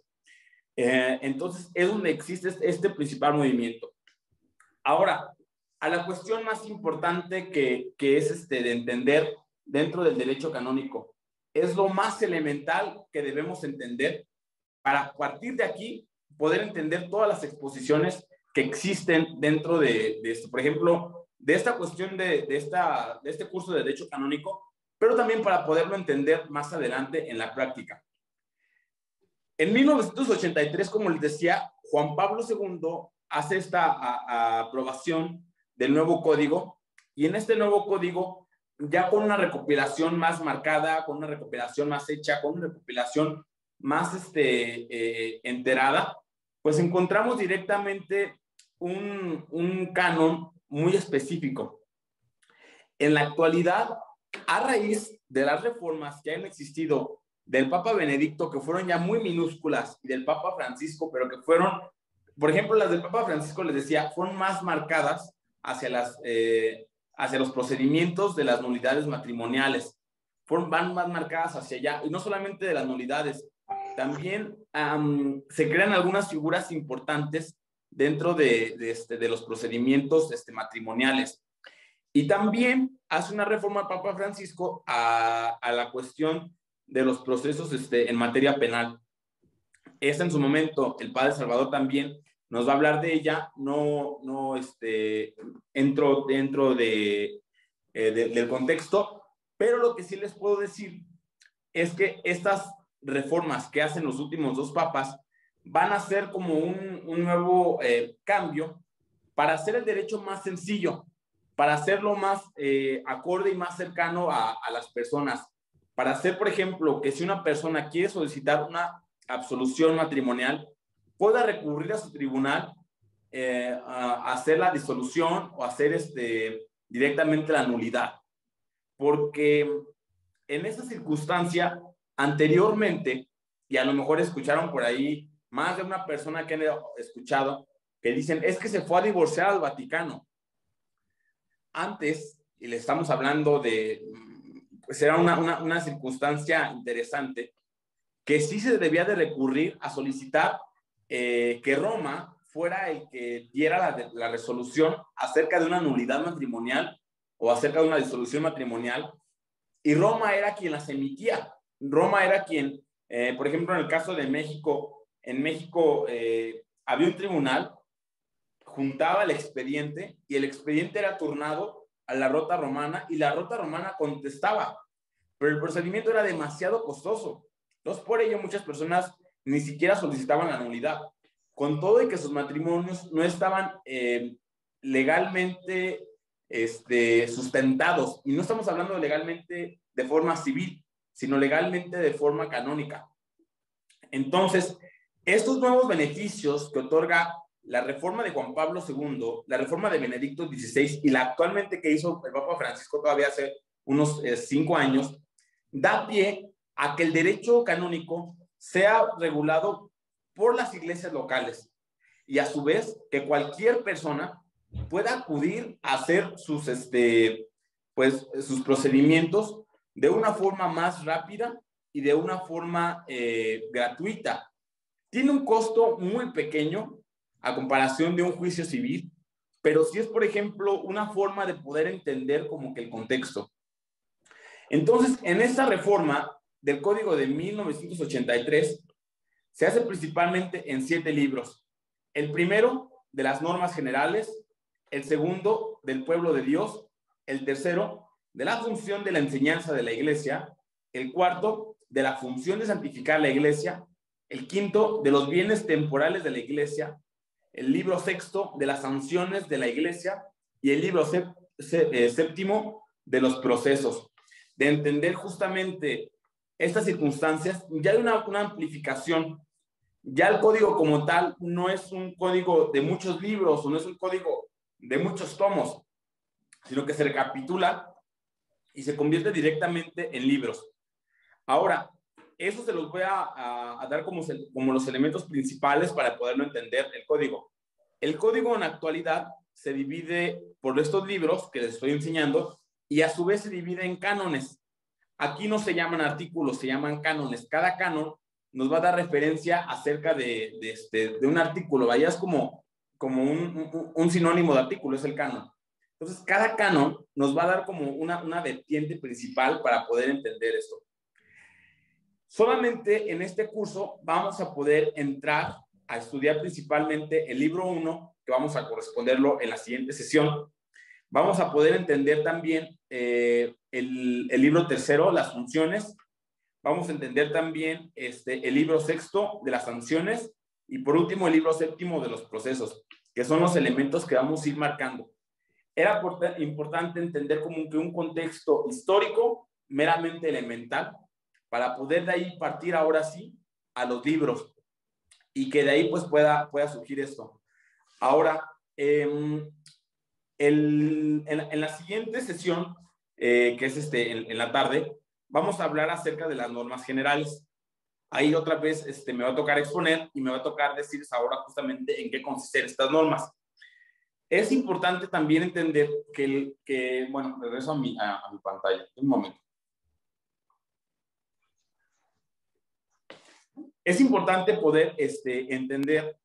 Entonces, es donde existe este principal movimiento. Ahora, a la cuestión más importante que es de entender dentro del derecho canónico, es lo más elemental que debemos entender para, a partir de aquí, poder entender todas las exposiciones que existen dentro de esto. Por ejemplo, de esta cuestión de este curso de derecho canónico, pero también para poderlo entender más adelante en la práctica. En 1983, como les decía, Juan Pablo II hace esta aprobación del nuevo código, y en este nuevo código, ya con una recopilación más marcada, con una recopilación más hecha, con una recopilación más enterada, pues encontramos directamente un canon muy específico. En la actualidad, a raíz de las reformas que han existido del Papa Benedicto, que fueron ya muy minúsculas, y del Papa Francisco, pero que fueron, por ejemplo, las del Papa Francisco, les decía, fueron más marcadas hacia los procedimientos de las nulidades matrimoniales. Van más marcadas hacia allá, y no solamente de las nulidades, también se crean algunas figuras importantes dentro de los procedimientos matrimoniales. Y también hace una reforma el Papa Francisco a la cuestión de los procesos en materia penal. Esta en su momento, el Padre Salvador también nos va a hablar de ella, no entro dentro del contexto, pero lo que sí les puedo decir es que estas reformas que hacen los últimos 2 papas van a ser como un nuevo cambio para hacer el derecho más sencillo, para hacerlo más acorde y más cercano a las personas, para hacer, por ejemplo, que si una persona quiere solicitar una absolución matrimonial, pueda recurrir a su tribunal a hacer la disolución o hacer directamente la nulidad. Porque en esa circunstancia, anteriormente, y a lo mejor escucharon por ahí más de una persona que han escuchado, que dicen, es que se fue a divorciar al Vaticano. Antes, y le estamos hablando de pues era una circunstancia interesante que sí se debía de recurrir a solicitar que Roma fuera el que diera la resolución acerca de una nulidad matrimonial o acerca de una disolución matrimonial, y Roma era quien las emitía. Roma era quien, por ejemplo, en el caso de México, en México había un tribunal, juntaba el expediente y el expediente era turnado a la rota romana y la rota romana contestaba, pero el procedimiento era demasiado costoso. Entonces, por ello, muchas personas ni siquiera solicitaban la nulidad, con todo y que sus matrimonios no estaban legalmente sustentados. Y no estamos hablando legalmente de forma civil, sino legalmente de forma canónica. Entonces, estos nuevos beneficios que otorga la reforma de Juan Pablo II, la reforma de Benedicto XVI y la actualmente que hizo el Papa Francisco todavía hace unos 5 años, da pie a que el derecho canónico sea regulado por las iglesias locales y a su vez que cualquier persona pueda acudir a hacer sus procedimientos de una forma más rápida y de una forma gratuita. Tiene un costo muy pequeño a comparación de un juicio civil, pero sí es, por ejemplo, una forma de poder entender como que el contexto. Entonces, en esta reforma del Código de 1983 se hace principalmente en 7 libros. El primero, de las normas generales; el segundo, del pueblo de Dios; el tercero, de la función de la enseñanza de la iglesia; el cuarto, de la función de santificar la iglesia; el quinto, de los bienes temporales de la iglesia; el libro sexto, de las sanciones de la iglesia; y el libro séptimo, de los procesos. De entender justamente estas circunstancias, ya hay una amplificación. Ya el código como tal no es un código de muchos libros o no es un código de muchos tomos, sino que se recapitula y se convierte directamente en libros. Ahora, eso se los voy a dar como los elementos principales para poderlo entender el código. El código en la actualidad se divide por estos libros que les estoy enseñando y a su vez se divide en cánones. Aquí no se llaman artículos, se llaman cánones. Cada canon nos va a dar referencia acerca de un artículo. Vaya, es como un sinónimo de artículo, es el canon. Entonces, cada canon nos va a dar como una vertiente principal para poder entender esto. Solamente en este curso vamos a poder entrar a estudiar principalmente el libro 1, que vamos a corresponderlo en la siguiente sesión. Vamos a poder entender también el libro tercero, las funciones. Vamos a entender también el libro sexto de las sanciones y por último el libro séptimo de los procesos, que son los elementos que vamos a ir marcando. Era importante entender como que un contexto histórico meramente elemental para poder de ahí partir ahora sí a los libros y que de ahí pues pueda surgir esto. Ahora, en la siguiente sesión, que es en la tarde, vamos a hablar acerca de las normas generales. Ahí otra vez me va a tocar exponer y me va a tocar decirles ahora justamente en qué consisten estas normas. Es importante también entender bueno, regreso a mi pantalla, un momento. Es importante poder entender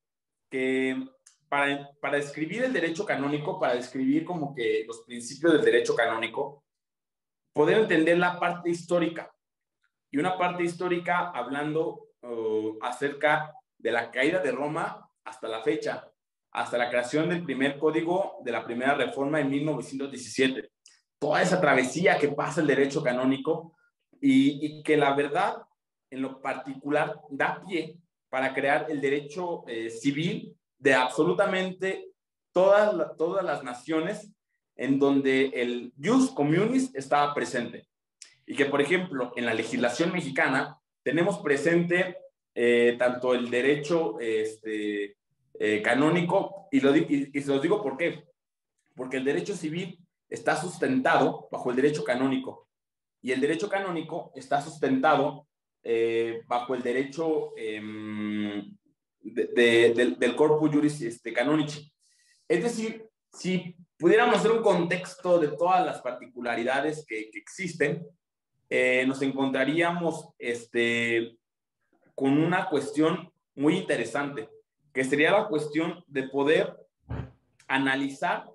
que para describir el derecho canónico, para describir como que los principios del derecho canónico, poder entender la parte histórica. Y una parte histórica hablando acerca de la caída de Roma hasta la fecha, hasta la creación del primer código de la primera reforma en 1917. Toda esa travesía que pasa el derecho canónico y que la verdad, en lo particular, da pie para crear el derecho civil de absolutamente todas las naciones en donde el jus communis estaba presente. Y que, por ejemplo, en la legislación mexicana tenemos presente tanto el derecho canónico, y se los digo por qué. Porque el derecho civil está sustentado bajo el derecho canónico, y el derecho canónico está sustentado bajo el derecho del corpus juris canonici. Es decir, si pudiéramos hacer un contexto de todas las particularidades que existen, nos encontraríamos con una cuestión muy interesante, que sería la cuestión de poder analizar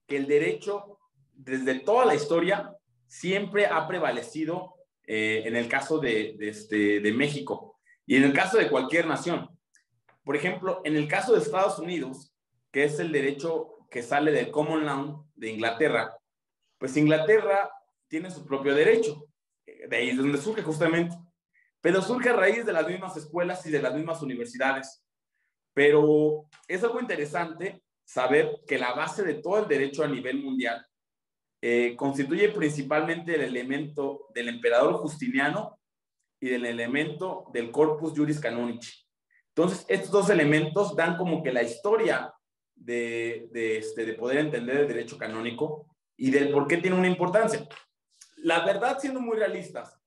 que el derecho, desde toda la historia, siempre ha prevalecido en el caso de México y en el caso de cualquier nación. Por ejemplo, en el caso de Estados Unidos, que es el derecho que sale del Common Law de Inglaterra, pues Inglaterra tiene su propio derecho, de ahí es donde surge justamente, pero surge a raíz de las mismas escuelas y de las mismas universidades. Pero es algo interesante saber que la base de todo el derecho a nivel mundial constituye principalmente el elemento del emperador Justiniano y del elemento del Corpus Juris Canonici. Entonces, estos dos elementos dan como que la historia de poder entender el derecho canónico y del por qué tiene una importancia. La verdad, siendo muy realistas,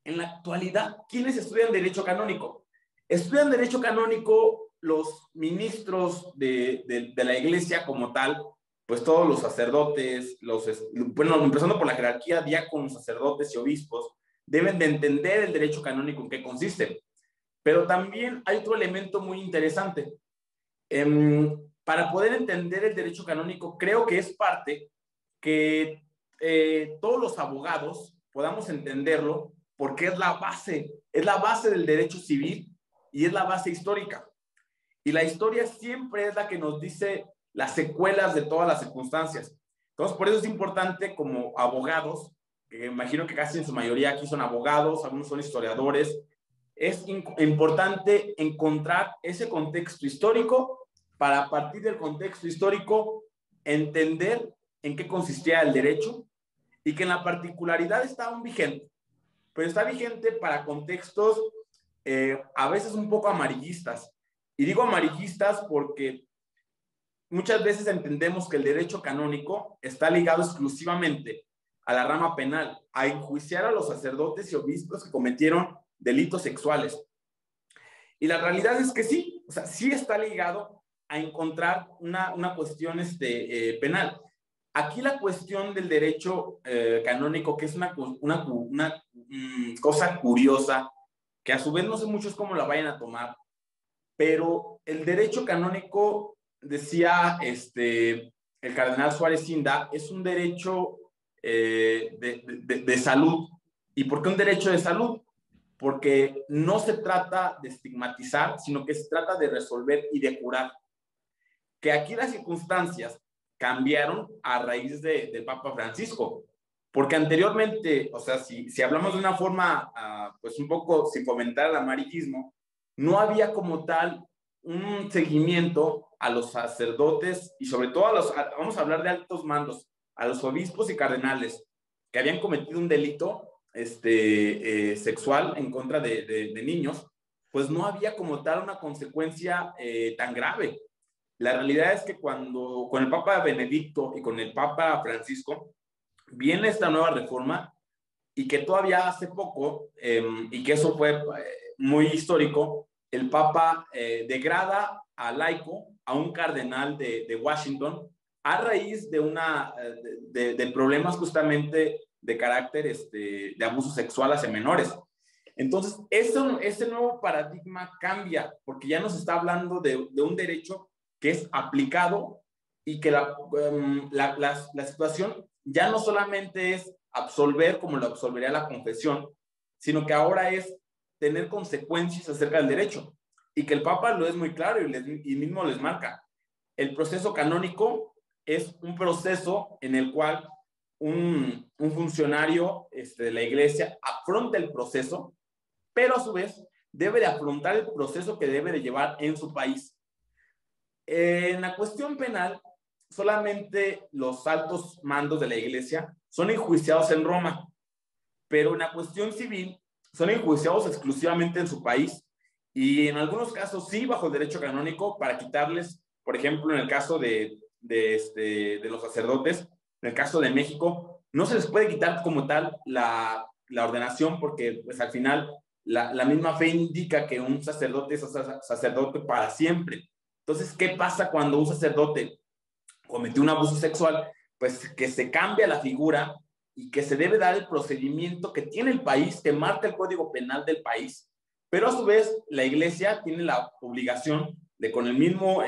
en la actualidad, ¿quiénes estudian derecho canónico? Estudian derecho canónico los ministros de la iglesia como tal, pues todos los sacerdotes, bueno, empezando por la jerarquía, diáconos, sacerdotes y obispos, deben de entender el derecho canónico en qué consiste. Pero también hay otro elemento muy interesante. Para poder entender el derecho canónico, creo que es parte que todos los abogados podamos entenderlo, porque es la base del derecho civil y es la base histórica. Y la historia siempre es la que nos dice las secuelas de todas las circunstancias. Entonces, por eso es importante como abogados, que imagino que casi en su mayoría aquí son abogados, algunos son historiadores, es importante encontrar ese contexto histórico para, a partir del contexto histórico, entender en qué consistía el derecho y que en la particularidad está aún vigente, pero está vigente para contextos a veces un poco amarillistas. Y digo amarillistas porque muchas veces entendemos que el derecho canónico está ligado exclusivamente a la rama penal, a enjuiciar a los sacerdotes y obispos que cometieron delitos sexuales. Y la realidad es que sí, o sea, sí está ligado a encontrar una cuestión penal. Aquí la cuestión del derecho canónico, que es una cosa curiosa, que a su vez no sé muchos cómo la vayan a tomar, pero el derecho canónico, decía el cardenal Suárez Inda, es un derecho de salud. ¿Y por qué un derecho de salud? Porque no se trata de estigmatizar, sino que se trata de resolver y de curar. Que aquí las circunstancias cambiaron a raíz del Papa Francisco, porque anteriormente, o sea, si hablamos de una forma, pues un poco sin fomentar el amarillismo, no había como tal un seguimiento a los sacerdotes y sobre todo vamos a hablar de altos mandos, a los obispos y cardenales que habían cometido un delito sexual en contra de niños, pues no había como tal una consecuencia tan grave. La realidad es que cuando con el Papa Benedicto y con el Papa Francisco viene esta nueva reforma y que todavía hace poco, y que eso fue muy histórico, el Papa degrada a laico a un cardenal de Washington a raíz de problemas justamente de carácter de abuso sexual hacia menores. Entonces, ese nuevo paradigma cambia porque ya nos está hablando de un derecho que es aplicado y que la situación ya no solamente es absolver como lo absolvería la confesión, sino que ahora es tener consecuencias acerca del derecho. Y que el Papa lo es muy claro y mismo les marca. El proceso canónico es un proceso en el cual un funcionario de la iglesia afronta el proceso, pero a su vez debe de afrontar el proceso que debe de llevar en su país. En la cuestión penal, solamente los altos mandos de la iglesia son enjuiciados en Roma, pero en la cuestión civil son enjuiciados exclusivamente en su país y en algunos casos sí bajo el derecho canónico para quitarles, por ejemplo, en el caso de los sacerdotes, en el caso de México, no se les puede quitar como tal la ordenación porque pues al final la misma fe indica que un sacerdote es sacerdote para siempre. Entonces, ¿qué pasa cuando un sacerdote cometió un abuso sexual? Pues que se cambia la figura y que se debe dar el procedimiento que tiene el país, que marca el Código Penal del país, pero a su vez la Iglesia tiene la obligación de con el mismo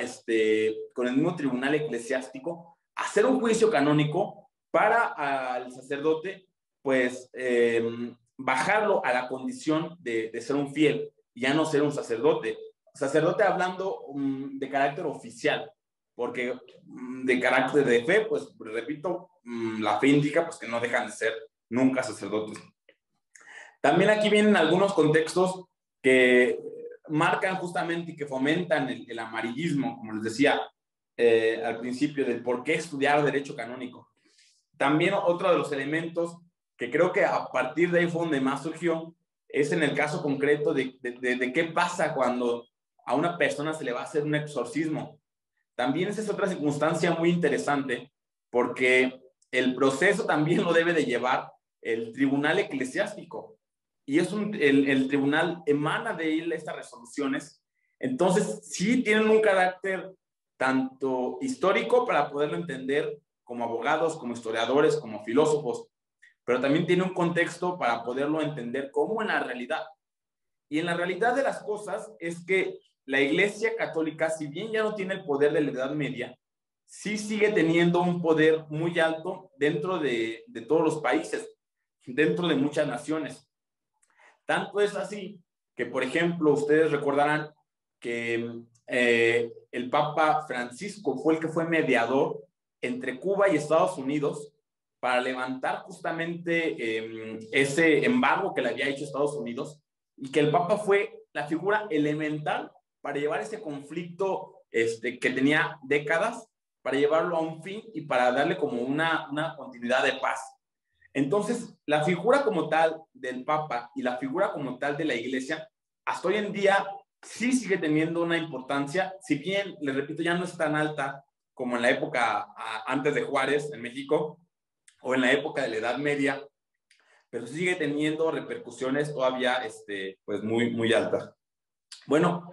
tribunal eclesiástico hacer un juicio canónico para al sacerdote, pues bajarlo a la condición de ser un fiel, ya no ser un sacerdote. Sacerdote hablando de carácter oficial, porque de carácter de fe, pues repito, la fe indica pues, que no dejan de ser nunca sacerdotes. También aquí vienen algunos contextos que marcan justamente y que fomentan el amarillismo, como les decía al principio, del por qué estudiar derecho canónico. También otro de los elementos que creo que a partir de ahí fue donde más surgió, es en el caso concreto de qué pasa cuando a una persona se le va a hacer un exorcismo. También esa es otra circunstancia muy interesante, porque el proceso también lo debe de llevar el tribunal eclesiástico, y es el tribunal emana de él estas resoluciones. Entonces sí tienen un carácter tanto histórico para poderlo entender como abogados, como historiadores, como filósofos, pero también tiene un contexto para poderlo entender como en la realidad. Y en la realidad de las cosas es que la Iglesia Católica, si bien ya no tiene el poder de la Edad Media, sí sigue teniendo un poder muy alto dentro de todos los países, dentro de muchas naciones. Tanto es así que, por ejemplo, ustedes recordarán que el Papa Francisco fue el que fue mediador entre Cuba y Estados Unidos para levantar justamente ese embargo que le había hecho Estados Unidos, y que el Papa fue la figura elemental para llevar ese conflicto que tenía décadas, para llevarlo a un fin y para darle como una continuidad de paz. Entonces, la figura como tal del Papa y la figura como tal de la Iglesia, hasta hoy en día sí sigue teniendo una importancia, si bien, les repito, ya no es tan alta como en la época antes de Juárez en México o en la época de la Edad Media, pero sigue teniendo repercusiones todavía pues muy, muy altas. Bueno,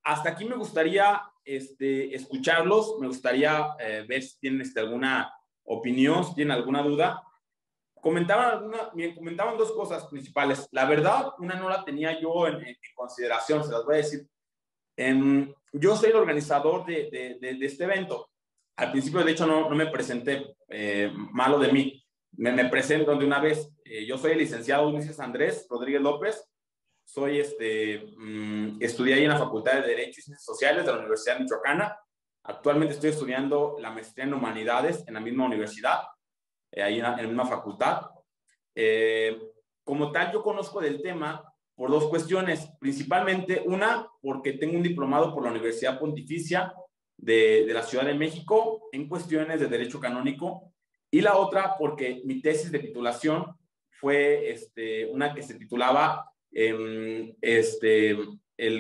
hasta aquí me gustaría escucharlos, me gustaría ver si tienen alguna opinión, si tienen alguna duda. Me comentaban dos cosas principales. La verdad, una no la tenía yo en consideración, se las voy a decir. Yo soy el organizador de este evento. Al principio, de hecho, no me presenté, malo de mí. Me presento de una vez. Yo soy el licenciado Ulises Andrés Rodríguez López. Soy estudié ahí en la Facultad de Derecho y Ciencias Sociales de la Universidad Michoacana. Actualmente estoy estudiando la maestría en Humanidades en la misma universidad, ahí en la misma facultad. Como tal, yo conozco del tema por dos cuestiones. Principalmente, una, porque tengo un diplomado por la Universidad Pontificia de la Ciudad de México en cuestiones de derecho canónico, y la otra, porque mi tesis de titulación fue una que se titulaba el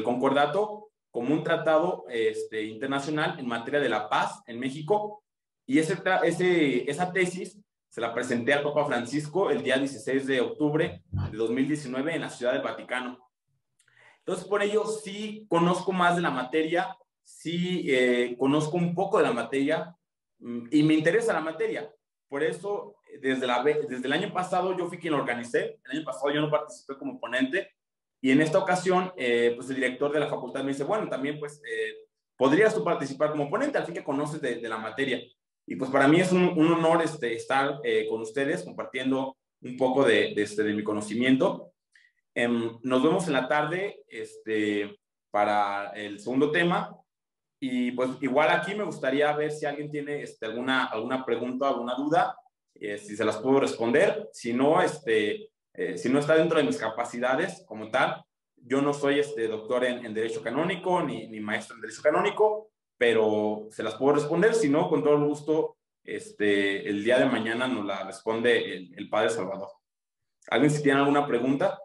concordato como un tratado internacional en materia de la paz en México, y esa tesis se la presenté al Papa Francisco el día 16 de octubre de 2019 en la Ciudad del Vaticano. Entonces, por ello sí conozco más de la materia, sí conozco un poco de la materia, y me interesa la materia. Por eso, desde el año pasado yo fui quien lo organicé. El año pasado yo no participé como ponente, y en esta ocasión, pues el director de la facultad me dice, bueno, también pues podrías tú participar como ponente, al fin que conoces de la materia. Y pues para mí es un honor estar con ustedes compartiendo un poco de mi conocimiento. Nos vemos en la tarde para el segundo tema. Y pues igual aquí me gustaría ver si alguien tiene alguna pregunta, alguna duda, si se las puedo responder. Si no está dentro de mis capacidades como tal, yo no soy doctor en Derecho Canónico ni maestro en Derecho Canónico, pero se las puedo responder. Si no, con todo el gusto, el día de mañana nos la responde el Padre Salvador. ¿Alguien si tiene alguna pregunta?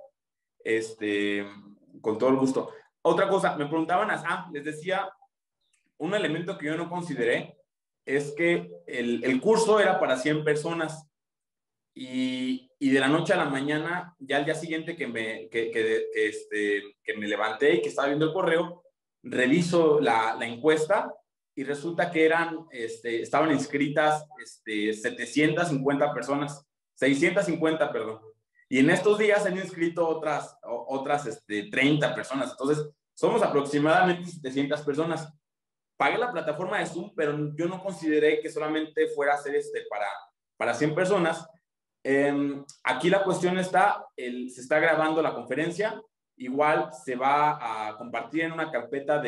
Con todo el gusto. Otra cosa, me preguntaban, les decía, un elemento que yo no consideré es que el curso era para 100 personas, y de la noche a la mañana, ya al día siguiente que me levanté y que estaba viendo el correo, reviso la encuesta y resulta que estaban inscritas 750 personas, 650, perdón. Y en estos días se han inscrito otras 30 personas. Entonces, somos aproximadamente 700 personas. Pagué la plataforma de Zoom, pero yo no consideré que solamente fuera a ser para 100 personas. Aquí la cuestión está, se está grabando la conferencia, igual se va a compartir en una carpeta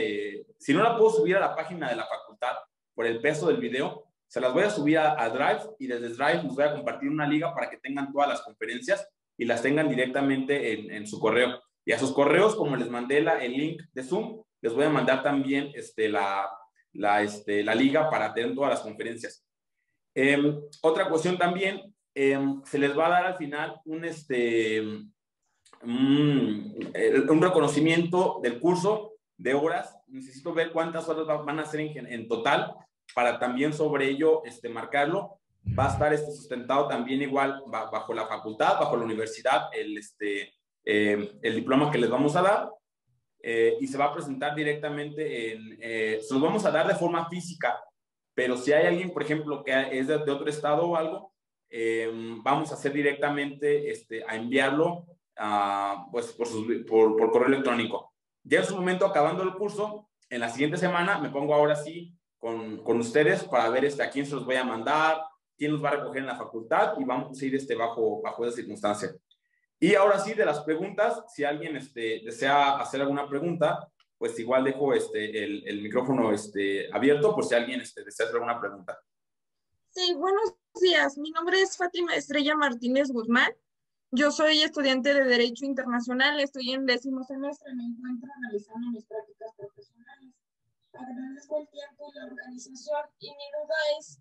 si no la puedo subir a la página de la facultad por el peso del video, se las voy a subir a Drive, y desde Drive les voy a compartir una liga para que tengan todas las conferencias y las tengan directamente en su correo. Y a sus correos, como les mandé el link de Zoom, les voy a mandar también la liga para tener todas las conferencias. Otra cuestión también, se les va a dar al final un reconocimiento del curso de horas. Necesito ver cuántas horas van a ser en total para también sobre ello marcarlo. Va a estar sustentado también igual bajo la facultad, bajo la universidad, el diploma que les vamos a dar, y se va a presentar directamente se los vamos a dar de forma física, pero si hay alguien, por ejemplo, que es de otro estado o algo, vamos a hacer directamente a enviarlo pues por correo electrónico. Ya en su momento, acabando el curso, en la siguiente semana me pongo ahora sí con ustedes para ver a quién se los voy a mandar, quién los va a recoger en la facultad, y vamos a ir bajo esa circunstancia. Y ahora sí, de las preguntas, si alguien desea hacer alguna pregunta, pues igual dejo el micrófono abierto por si alguien desea hacer alguna pregunta. Sí, buenos días. Mi nombre es Fátima Estrella Martínez Guzmán. Yo soy estudiante de Derecho Internacional, estoy en 10º semestre, me encuentro realizando mis prácticas profesionales. Agradezco el tiempo y la organización, y mi duda es,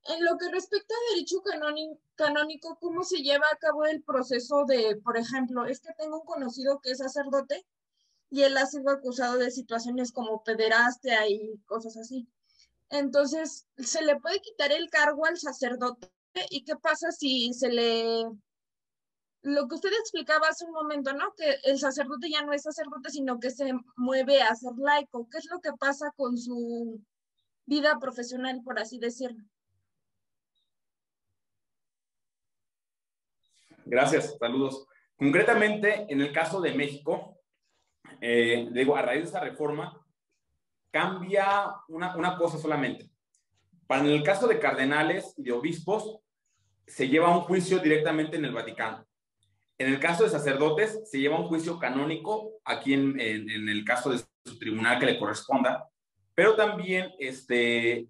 en lo que respecta a derecho canónico, ¿cómo se lleva a cabo el proceso de, por ejemplo, es que tengo un conocido que es sacerdote y él ha sido acusado de situaciones como pederastia y cosas así? Entonces, ¿se le puede quitar el cargo al sacerdote? ¿Y qué pasa si lo que usted explicaba hace un momento, ¿no? Que el sacerdote ya no es sacerdote, sino que se mueve a ser laico. ¿Qué es lo que pasa con su vida profesional, por así decirlo? Gracias, saludos. Concretamente, en el caso de México, a raíz de esta reforma, cambia una cosa solamente. Para el caso de cardenales y de obispos, se lleva un juicio directamente en el Vaticano. En el caso de sacerdotes, se lleva un juicio canónico aquí en el caso de su tribunal que le corresponda, pero también se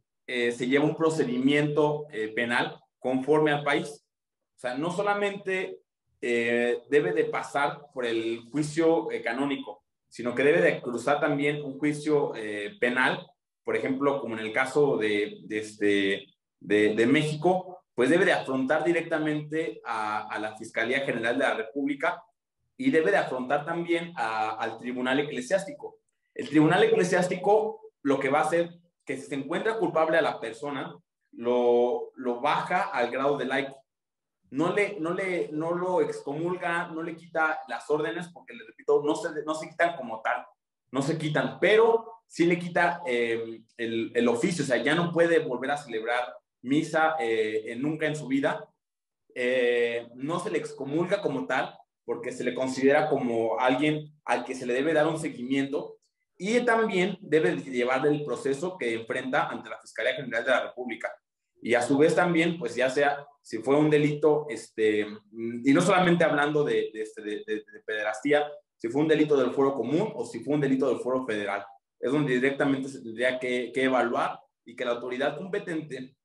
lleva un procedimiento penal conforme al país. O sea, no solamente debe de pasar por el juicio canónico, sino que debe de cruzar también un juicio penal, por ejemplo, como en el caso de México, pues debe de afrontar directamente a la Fiscalía General de la República, y debe de afrontar también al Tribunal Eclesiástico. El Tribunal Eclesiástico lo que va a hacer, que si se encuentra culpable a la persona, lo baja al grado de laico. No lo excomulga, no le quita las órdenes, porque les repito, no se quitan como tal, no se quitan, pero sí le quita el oficio. O sea, ya no puede volver a celebrar misa nunca en su vida. No se le excomulga como tal, porque se le considera como alguien al que se le debe dar un seguimiento, y también debe llevar el proceso que enfrenta ante la Fiscalía General de la República. Y a su vez también, pues ya sea si fue un delito, y no solamente hablando de pederastía, si fue un delito del fuero común o si fue un delito del fuero federal, es donde directamente se tendría que evaluar, y que la autoridad competente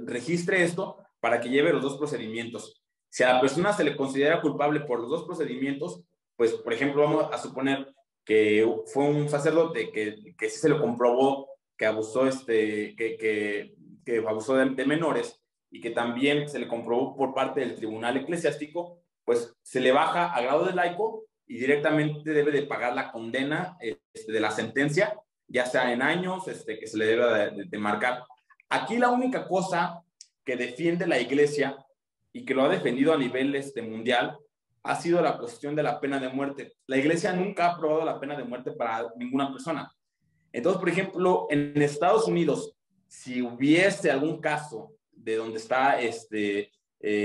registre esto para que lleve los dos procedimientos. Si a la persona se le considera culpable por los dos procedimientos, pues, por ejemplo, vamos a suponer que fue un sacerdote que sí se le comprobó que abusó, que abusó de menores, y que también se le comprobó por parte del Tribunal Eclesiástico, pues se le baja a grado de laico y directamente debe de pagar la condena de la sentencia, ya sea en años que se le debe de marcar. Aquí la única cosa que defiende la Iglesia, y que lo ha defendido a nivel mundial, ha sido la cuestión de la pena de muerte. La Iglesia nunca ha aprobado la pena de muerte para ninguna persona. Entonces, por ejemplo, en Estados Unidos, si hubiese algún caso de donde está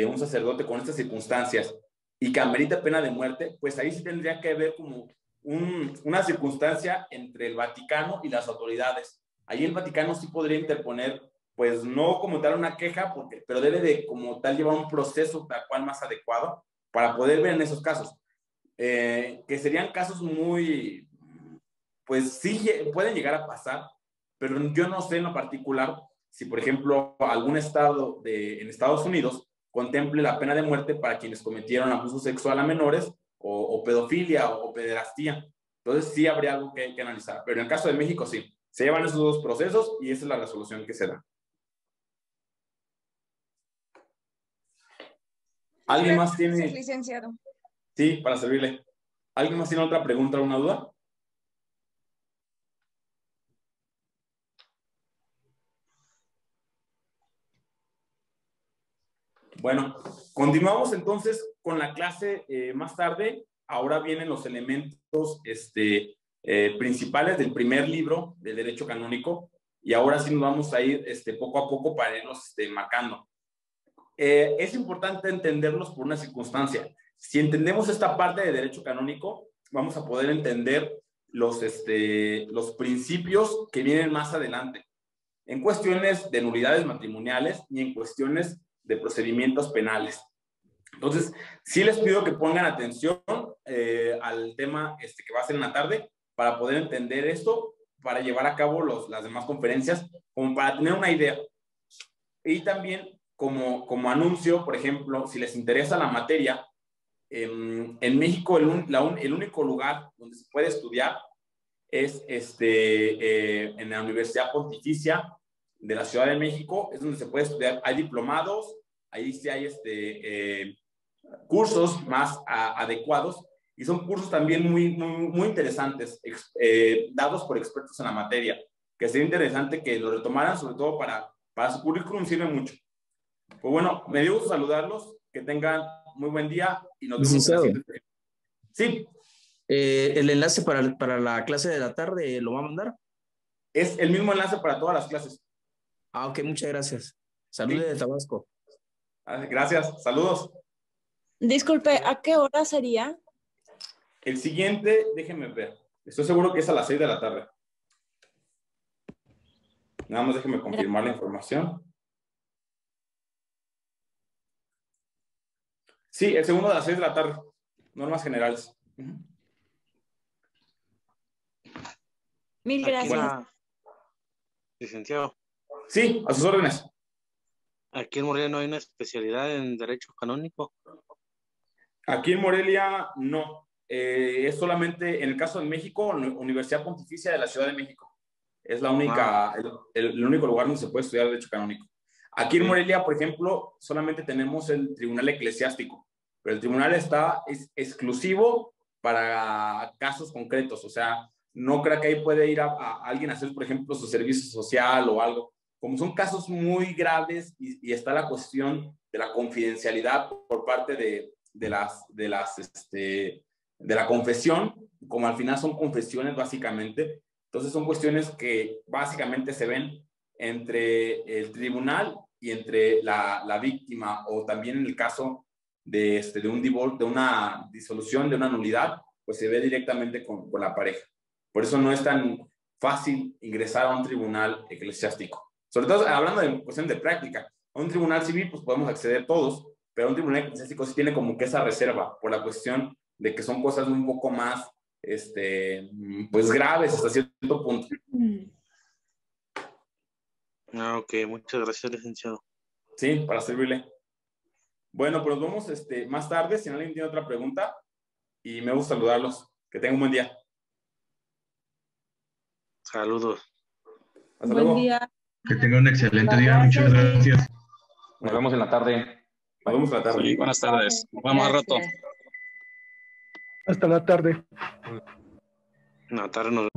un sacerdote con estas circunstancias y que amerita pena de muerte, pues ahí sí tendría que haber como una circunstancia entre el Vaticano y las autoridades. Ahí el Vaticano sí podría interponer, pues no como tal una queja, pero debe de como tal llevar un proceso tal cual más adecuado para poder ver en esos casos. Que serían casos muy, pues sí pueden llegar a pasar, pero yo no sé en lo particular si, por ejemplo, algún estado en Estados Unidos contemple la pena de muerte para quienes cometieron abuso sexual a menores o pedofilia o pederastía. Entonces sí habría algo que analizar, pero en el caso de México sí, se llevan esos dos procesos y esa es la resolución que se da. ¿Alguien más tiene? Gracias, licenciado. Sí, para servirle. ¿Alguien más tiene otra pregunta o una duda? Bueno, continuamos entonces con la clase más tarde. Ahora vienen los elementos principales del primer libro de Derecho Canónico y ahora sí nos vamos a ir poco a poco para irnos marcando. Es importante entenderlos por una circunstancia. Si entendemos esta parte de Derecho Canónico, vamos a poder entender los principios que vienen más adelante en cuestiones de nulidades matrimoniales y en cuestiones de procedimientos penales. Entonces, sí les pido que pongan atención al tema que va a ser en la tarde para poder entender esto, para llevar a cabo las demás conferencias, como para tener una idea. Y también como anuncio, por ejemplo, si les interesa la materia, en México el único lugar donde se puede estudiar es en la Universidad Pontificia de la Ciudad de México, es donde se puede estudiar. Hay diplomados, ahí sí hay cursos más adecuados y son cursos también muy interesantes, dados por expertos en la materia, que sería interesante que lo retomaran, sobre todo para su currículum, sirve mucho. Pues bueno, me dio gusto saludarlos, que tengan muy buen día y nos vemos en la siguiente. Sí. ¿El enlace para la clase de la tarde lo va a mandar? Es el mismo enlace para todas las clases. Ah, ok, muchas gracias. Saludos de Tabasco. Gracias, saludos. Disculpe, ¿a qué hora sería? El siguiente, déjenme ver. Estoy seguro que es a las 6 de la tarde. Nada más déjenme confirmar la información. Sí, el segundo a las 6 de la tarde. Normas generales. Mil gracias. Bueno, licenciado. Sí, a sus órdenes. Aquí en Morelia no hay una especialidad en Derecho Canónico. Aquí en Morelia no. Es solamente, en el caso de México, Universidad Pontificia de la Ciudad de México. Es la única, el único lugar donde se puede estudiar Derecho Canónico. Aquí en Morelia, por ejemplo, solamente tenemos el Tribunal Eclesiástico, pero el tribunal es exclusivo para casos concretos. O sea, no creo que ahí puede ir a alguien a hacer, por ejemplo, su servicio social o algo. Como son casos muy graves y está la cuestión de la confidencialidad por parte de la confesión, como al final son confesiones básicamente, entonces son cuestiones que básicamente se ven entre el tribunal y entre la víctima, o también en el caso de un divorcio, de una disolución, de una nulidad, pues se ve directamente con la pareja. Por eso no es tan fácil ingresar a un tribunal eclesiástico. Sobre todo hablando de cuestión de práctica. A un tribunal civil pues podemos acceder todos, pero a un tribunal eclesiástico sí tiene como que esa reserva por la cuestión de que son cosas un poco más pues graves hasta cierto punto. Ok, muchas gracias, licenciado. Sí, para servirle. Bueno, pues nos vemos más tarde, si alguien tiene otra pregunta, y me gusta saludarlos. Que tengan un buen día. Saludos. Hasta Buen luego. día. Que tengan un excelente día. Muchas gracias. Nos vemos en la tarde. Nos vemos en la tarde. Sí, buenas tardes. Nos vemos al rato. Hasta la tarde. En la tarde nos